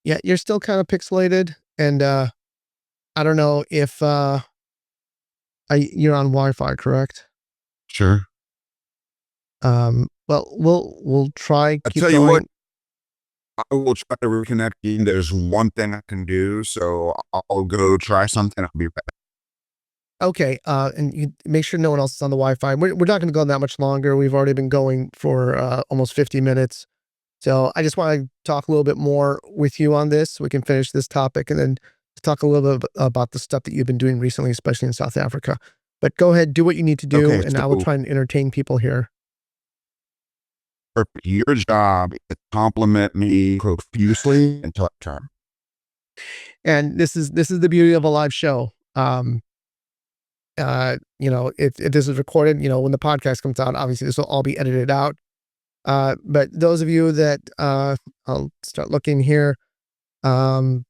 Yeah, you're still kind of pixelated, and I don't know if you're on Wi-Fi, correct? Sure. Well, we'll try I keep tell you what, going. I will try to reconnect you. There's one thing I can do, so I'll go try something. I'll be right back. Okay, and you make sure no one else is on the Wi-Fi. We're not going to go that much longer. We've already been going for almost 50 minutes. So I just want to talk a little bit more with you on this. So we can finish this topic and then talk a little bit about the stuff that you've been doing recently, especially in South Africa. But go ahead, do what you need to do, Okay, and I will so try and entertain people here. your job is to compliment me profusely until I turn. And this is the beauty of a live show. If this is recorded, when the podcast comes out, obviously this will all be edited out. But those of you that I'll start looking here. Those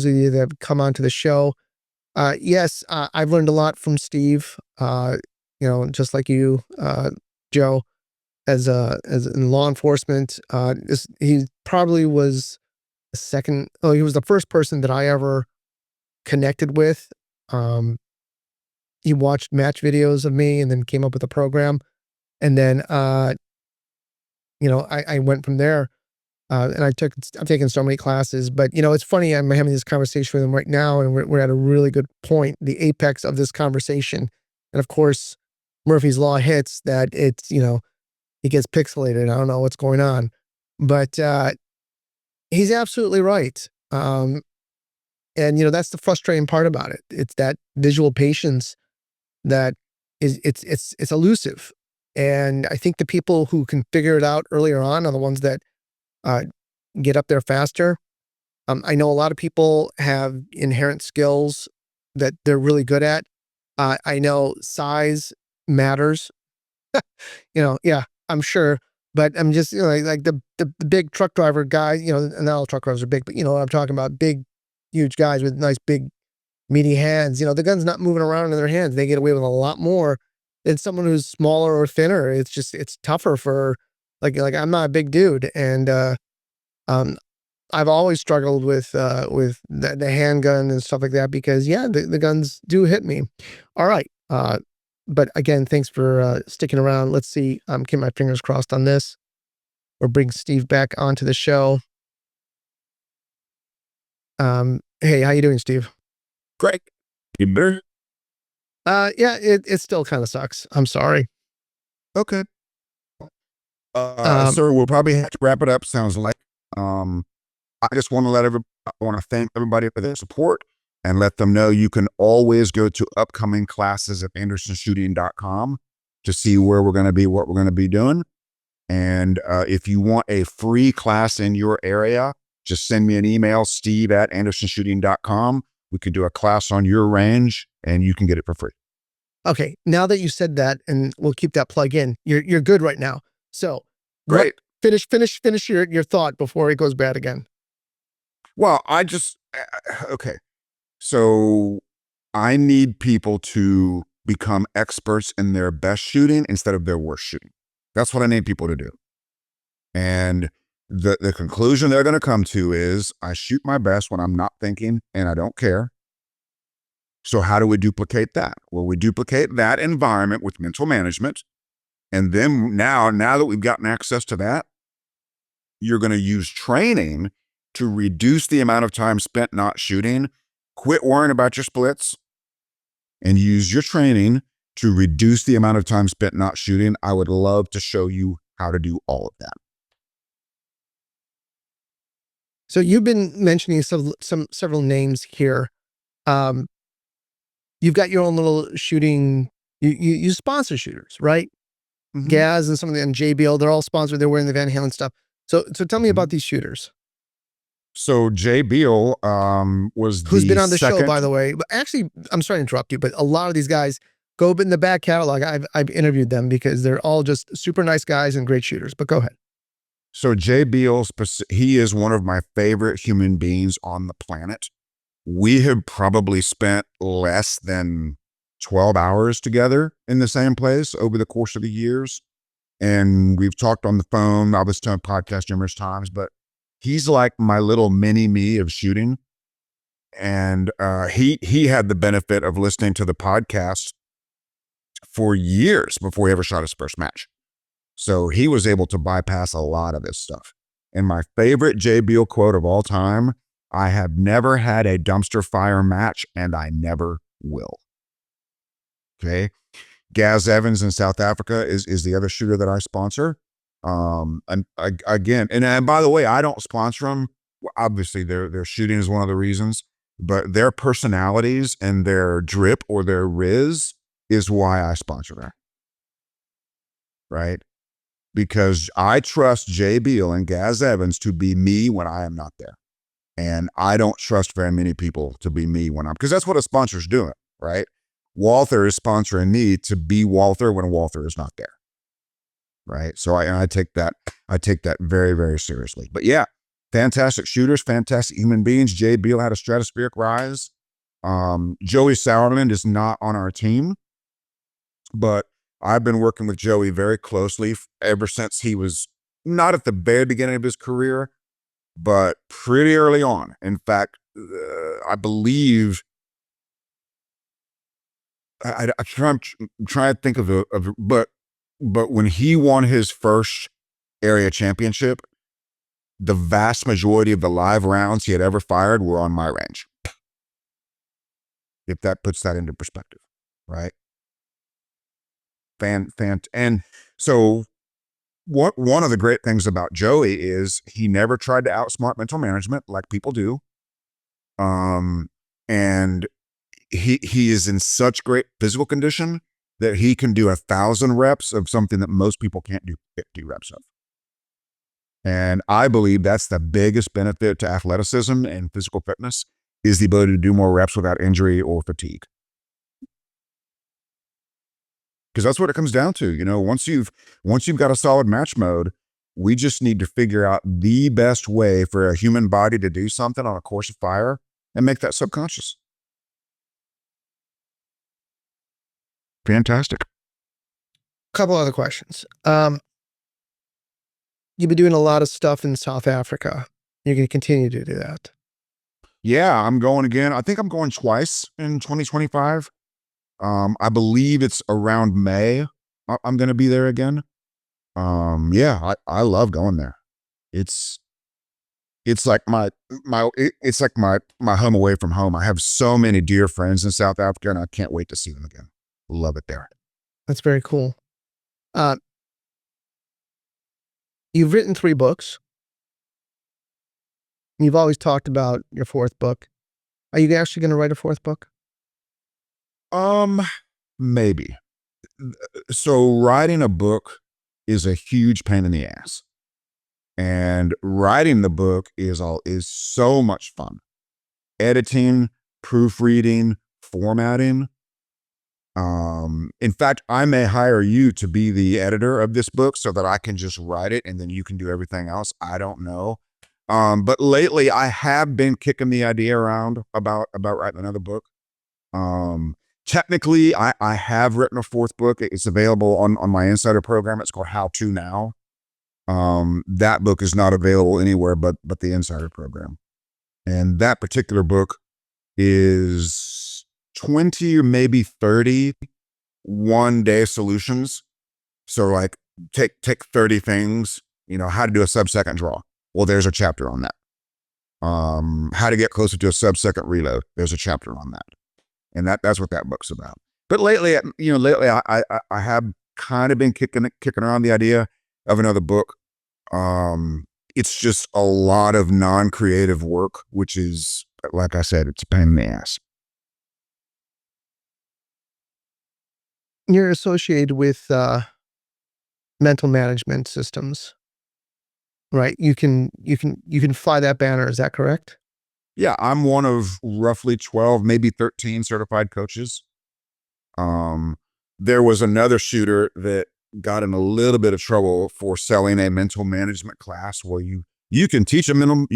of you that have come onto the show, yes, I've learned a lot from Steve. Just like you, Joe, as in law enforcement. He probably was he was the first person that I ever connected with. He watched match videos of me and then came up with a program. And then, I went from there. And I've taken so many classes, but it's funny. I'm having this conversation with him right now, and we're at a really good point, the apex of this conversation. And of course, Murphy's Law hits that he gets pixelated. I don't know what's going on, but he's absolutely right. And that's the frustrating part about it. It's that visual patience that it's elusive. And I think the people who can figure it out earlier on are the ones that uh, get up there faster. I know a lot of people have inherent skills that they're really good at. I know size matters. Yeah, I'm sure. But I'm just, like the big truck driver guy, and not all truck drivers are big, but I'm talking about big, huge guys with nice, big, meaty hands. The gun's not moving around in their hands. They get away with a lot more than someone who's smaller or thinner. It's tougher for, like I'm not a big dude. And, um, I've always struggled with the handgun and stuff like that because the guns do hit me. All right. But again, thanks for sticking around. Let's see. Keep my fingers crossed on this. Or bring Steve back onto the show. Hey, how you doing, Steve? Great. You better. Yeah, it still kind of sucks. I'm sorry. Okay. Um, Sir, we'll probably have to wrap it up. Sounds like. I just want to I want to thank everybody for their support and let them know you can always go to upcoming classes at andersonshooting.com to see where we're going to be, what we're going to be doing. And if you want a free class in your area, just send me an email, steve@andersonshooting.com. We could do a class on your range and you can get it for free. okay, now that you said that, and we'll keep that plug in, you're good right now. So, what? Great. Finish your thought before it goes bad again. Well, okay. So I need people to become experts in their best shooting instead of their worst shooting. That's what I need people to do. And the conclusion they're going to come to is I shoot my best when I'm not thinking and I don't care. So how do we duplicate that? Well, we duplicate that environment with mental management. And then now that we've gotten access to that, you're going to use training to reduce the amount of time spent not shooting. Quit worrying about your splits and use your training to reduce the amount of time spent not shooting. I would love to show you how to do all of that. So you've been mentioning several names here. You've got your own little shooting. You sponsor shooters, right? Mm-hmm. Gaz and some of the and JBL, they're all sponsored. They're wearing the Van Halen stuff. So tell me about these shooters. So Jay Beal was Who's been the on the show, second. by the way. But actually, I'm sorry to interrupt you, but a lot of these guys go in the back catalog. I've interviewed them because they're all just super nice guys and great shooters. But go ahead. So Jay Beal, he is one of my favorite human beings on the planet. We have probably spent less than 12 hours together in the same place over the course of the years. And we've talked on the phone, I've listened to a podcast numerous times, but he's like my little mini me of shooting. And he had the benefit of listening to the podcast for years before he ever shot his first match. So he was able to bypass a lot of this stuff. And my favorite Jay Beal quote of all time, I have never had a dumpster fire match and I never will. Okay. Gaz Evans in South Africa is the other shooter that I sponsor. And by the way, I don't sponsor them. Obviously, their shooting is one of the reasons, but their personalities and their drip or their riz is why I sponsor them. Right? Because I trust Jay Beal and Gaz Evans to be me when I am not there. And I don't trust very many people to be me when because that's what a sponsor's doing, right? Walther is sponsoring me to be Walther when Walther is not there. Right. So I take that very, very seriously. But yeah, fantastic shooters, fantastic human beings. Jay Beal had a stratospheric rise. Joey Sauerland is not on our team, but I've been working with Joey very closely ever since he was not at the very beginning of his career, but pretty early on. In fact, I believe I try to think but when he won his first area championship, the vast majority of the live rounds he had ever fired were on my range. If that puts that into perspective, right? And so one of the great things about Joey is he never tried to outsmart mental management like people do. And he is in such great physical condition that he can do 1,000 reps of something that most people can't do 50 reps of. And I believe that's the biggest benefit to athleticism and physical fitness is the ability to do more reps without injury or fatigue. Because that's what it comes down to. You know, once you've got a solid match mode, we just need to figure out the best way for a human body to do something on a course of fire and make that subconscious. Fantastic. Couple other questions. You've been doing a lot of stuff in South Africa. You're going to continue to do that. Yeah, I'm going again. I think I'm going twice in 2025. I believe it's around May. I'm going to be there again. Yeah, I love going there. It's like it's like my home away from home. I have so many dear friends in South Africa, and I can't wait to see them again. Love it there. That's very cool. You've written 3 books. You've always talked about your 4th book. Are you actually going to write a 4th book? Maybe. So writing a book is a huge pain in the ass. And writing the book is so much fun. Editing, proofreading, formatting. In fact, I may hire you to be the editor of this book so that I can just write it and then you can do everything else. I don't know. But lately I have been kicking the idea around about writing another book. Technically I have written a 4th book. It's available on my insider program. It's called How To Now. That book is not available anywhere but the insider program. And that particular book is 20 or maybe 30 one-day solutions. So like take 30 things, you know, how to do a sub-second draw. Well, there's a chapter on that. How to get closer to a sub-second reload. There's a chapter on that. And that's what that book's about. But lately, I have kind of been kicking around the idea of another book. It's just a lot of non-creative work, which is, like I said, it's a pain in the ass. You're associated with mental management systems, right? You can fly that banner. Is that correct? Yeah, I'm one of roughly 12, maybe 13 certified coaches. There was another shooter that got in a little bit of trouble for selling a mental management class where you can teach a mental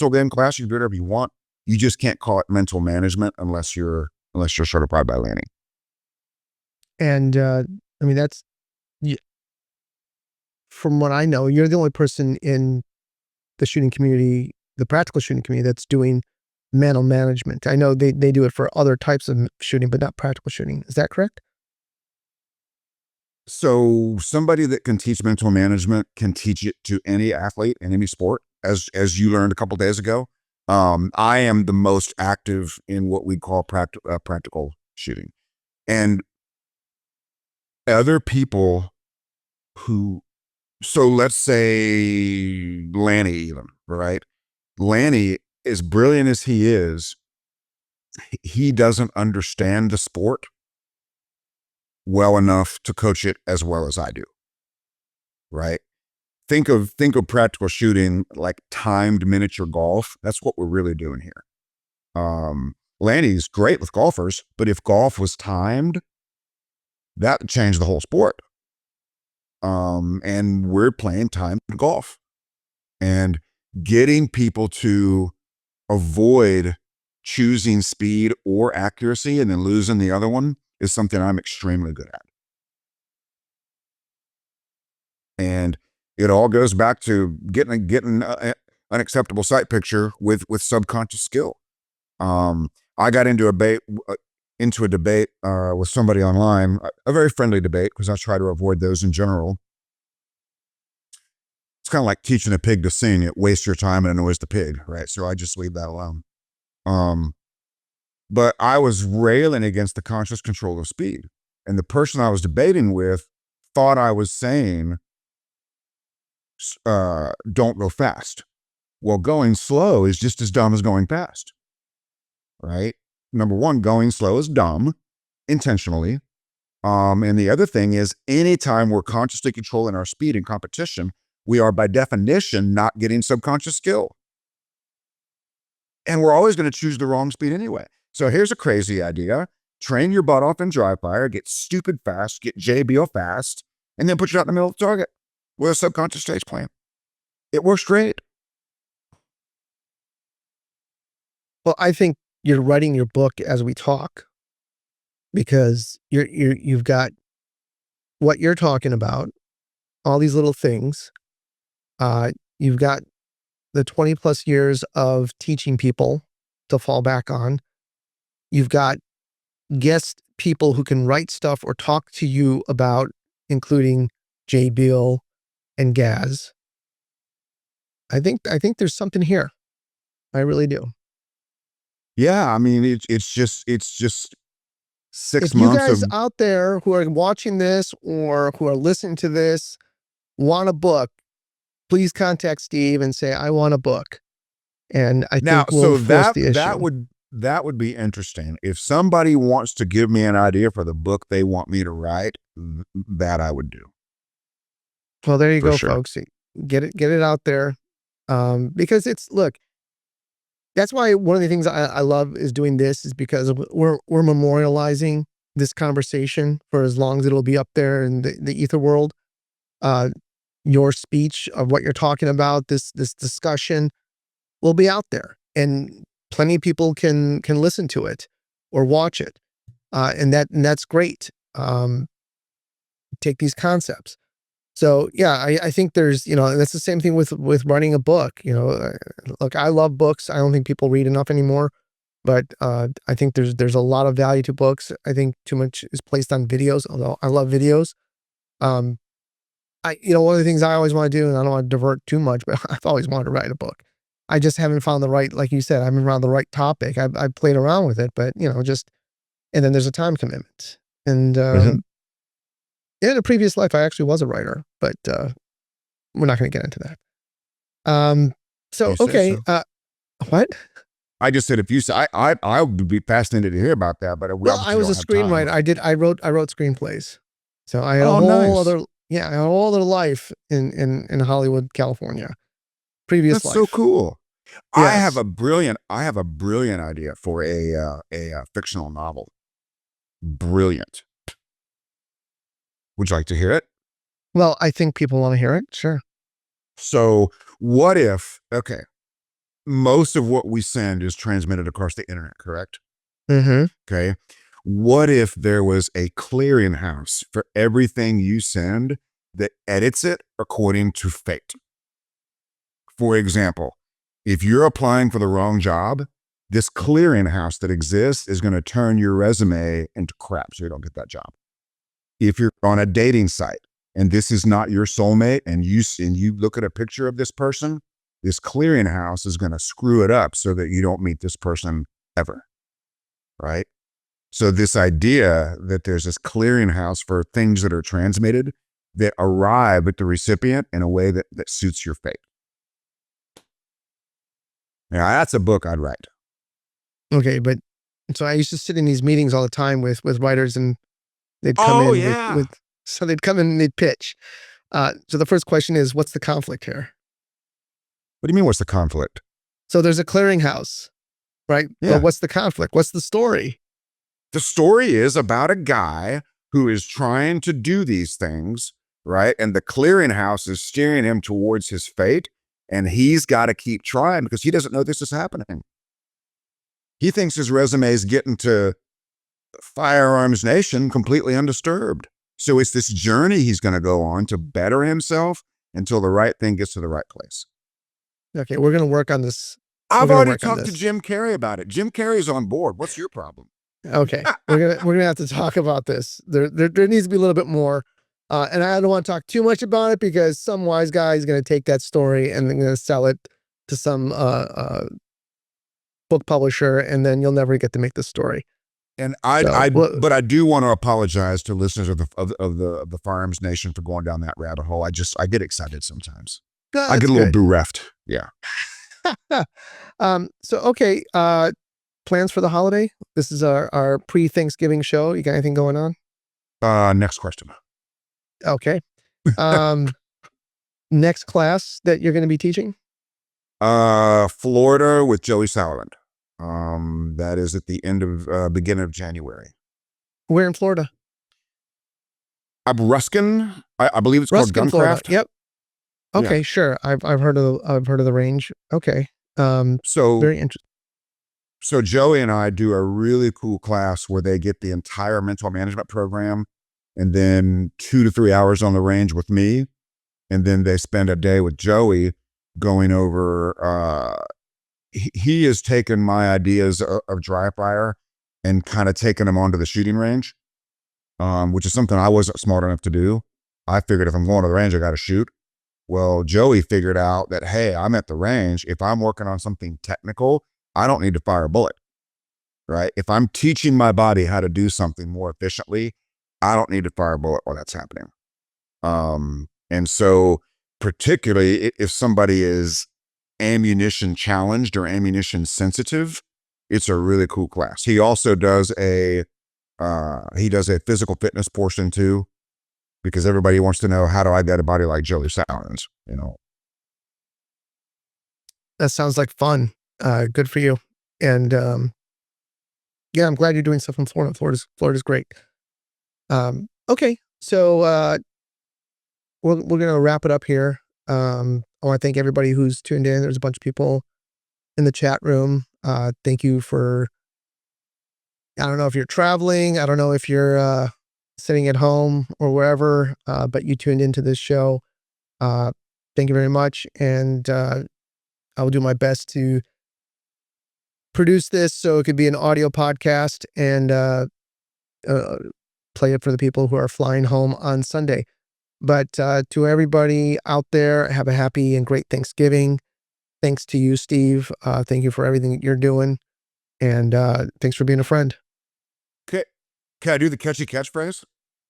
game class, you can do whatever you want. You just can't call it mental management unless you're certified by Lanny. And I mean, that's, from what I know, you're the only person in the shooting community, the practical shooting community, that's doing mental management. I know they do it for other types of shooting, but not practical shooting. Is that correct? So somebody that can teach mental management can teach it to any athlete in any sport, as you learned a couple days ago. I am the most active in what we call practical shooting, and other people who, so let's say Lanny, even, right? Lanny, as brilliant as he is, he doesn't understand the sport well enough to coach it as well as I do, right? Think of practical shooting like timed miniature golf. That's what we're really doing here. Lanny's great with golfers, but if golf was timed, that would change the whole sport. And we're playing timed golf and getting people to avoid choosing speed or accuracy and then losing the other one is something I'm extremely good at. And it all goes back to getting an acceptable sight picture with subconscious skill. I got into into a debate with somebody online, a very friendly debate, because I try to avoid those in general. It's kind of like teaching a pig to sing. It wastes your time and annoys the pig, right? So I just leave that alone. But I was railing against the conscious control of speed. And the person I was debating with thought I was saying, don't go fast. Well, going slow is just as dumb as going fast, right? Number one, going slow is dumb intentionally. And the other thing is, anytime we're consciously controlling our speed in competition, we are by definition not getting subconscious skill. And we're always going to choose the wrong speed anyway. So here's a crazy idea. Train your butt off in dry fire, get stupid fast, get JBL fast, and then put you out in the middle of the target with a subconscious stage plan. It works great. Well, I think you're writing your book as we talk, because you've got what you're talking about, all these little things. You've got the 20 plus years of teaching people to fall back on. You've got guest people who can write stuff or talk to you about, including Jay Bill and Gaz. I think there's something here. I really do. Yeah, I mean, it's just 6 If you months guys of out there who are watching this or who are listening to this want a book, please contact Steve and say, I want a book. And I now. think we'll So force that the issue. that would be interesting. If somebody wants to give me an idea for the book they want me to write, that I would do Well, there you for go, sure. folks. Get it out there. Because look, that's why one of the things I love is doing this, is because we're memorializing this conversation for as long as it'll be up there in the ether world. Your speech of what you're talking about, this discussion will be out there, and plenty of people can listen to it or watch it, and that's great. Take these concepts. So yeah, I think there's, that's the same thing with writing a book. Look, I love books. I don't think people read enough anymore, but I think there's a lot of value to books. I think too much is placed on videos, although I love videos. Um, one of the things I always want to do, and I don't want to divert too much, but I've always wanted to write a book. I just haven't found the right, like you said, I haven't found the right topic. I've played around with it, but and then there's a time commitment. And Mhm. in a previous life, I actually was a writer, but we're not going to get into that. So You say okay, so. what? I just said if you say I would be fascinated to hear about that, but we Well, I obviously was a don't have time. screenwriter. I wrote screenplays. So I had a Oh, whole nice. other, yeah, I had a whole other life in Hollywood, California. Previous That's so life. cool. Yes. I have a brilliant idea for a fictional novel. Brilliant. Would you like to hear it? Well, I think people want to hear it. Sure. So, what if, okay, most of what we send is transmitted across the internet, correct? Mm-hmm. Okay. What if there was a clearinghouse for everything you send that edits it according to fate? For example, if you're applying for the wrong job, this clearinghouse that exists is going to turn your resume into crap so you don't get that job. If you're on a dating site and this is not your soulmate, and you look at a picture of this person, this clearinghouse is going to screw it up so that you don't meet this person ever, right? So this idea that there's this clearinghouse for things that are transmitted that arrive at the recipient in a way that suits your fate. Yeah, that's a book I'd write. Okay, but so I used to sit in these meetings all the time with writers, and they'd come Oh in yeah. so they'd come in and they'd pitch. So the first question is, what's the conflict here? What do you mean? What's the conflict? So there's a clearinghouse, right? But Yeah. what's the conflict? What's the story? The story is about a guy who is trying to do these things, right? And the clearinghouse is steering him towards his fate. And he's got to keep trying because he doesn't know this is happening. He thinks his resume is getting to Firearms Nation completely undisturbed. So it's this journey he's going to go on to better himself until the right thing gets to the right place. Okay, we're going to work on this. We're I've going to already work on talked to this. Jim Carrey about it. Jim Carrey's on board. What's your problem? Okay, we're gonna have to talk about this. There needs to be a little bit more, and I don't want to talk too much about it because some wise guy is gonna take that story and then gonna sell it to some book publisher, and then you'll never get to make the story. And So, well, but I do want to apologize to listeners of the Firearms Nation for going down that rabbit hole. I get excited sometimes. no, I get that's a little good. bereft. Yeah. So okay, plans for the holiday? This is our pre-Thanksgiving show. You got anything going on? Next question. Okay. Um, next class that you're going to be teaching? Florida with Joey Sauerland. That is at the end of beginning of January. Where in Florida? Ruskin, I believe it's called Ruskin, Florida. Guncraft. Yep. Yeah. Okay, sure. I've heard of the range. Okay. So Very interesting. so Joey and I do a really cool class where they get the entire mental management program, and then 2 to 3 hours on the range with me, and then they spend a day with Joey going over. He has taken my ideas of dry fire and kind of taken them onto the shooting range, which is something I wasn't smart enough to do. I figured if I'm going to the range, I got to shoot. Well, Joey figured out that, hey, I'm at the range. If I'm working on something technical, I don't need to fire a bullet, right? If I'm teaching my body how to do something more efficiently, I don't need to fire a bullet while that's happening. And so, particularly if somebody is ammunition challenged or ammunition sensitive, it's a really cool class. He also does a physical fitness portion too, because everybody wants to know, how do I get a body like Joey Sauerland's, you know? That sounds like fun. Good for you. And yeah, I'm glad you're doing stuff in Florida. Florida's great. Okay, so we're gonna wrap it up here. I want to thank everybody who's tuned in. There's a bunch of people in the chat room. Thank you for. I don't know if you're traveling. I don't know if you're sitting at home or wherever, but you tuned into this show. Thank you very much, and I will do my best to produce this so it could be an audio podcast and uh, play it for the people who are flying home on Sunday. But to everybody out there, have a happy and great Thanksgiving. Thanks to you, Steve. Thank you for everything that you're doing. And thanks for being a friend. Okay. Can I do the catchy catchphrase?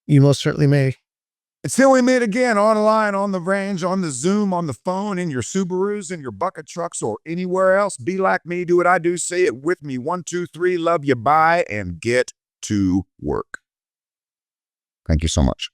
You most certainly may. Until we meet again, online, on the range, on the Zoom, on the phone, in your Subarus, in your bucket trucks, or anywhere else, be like me, do what I do, say it with me. 1, 2, 3, love you, bye, and get to work. Thank you so much.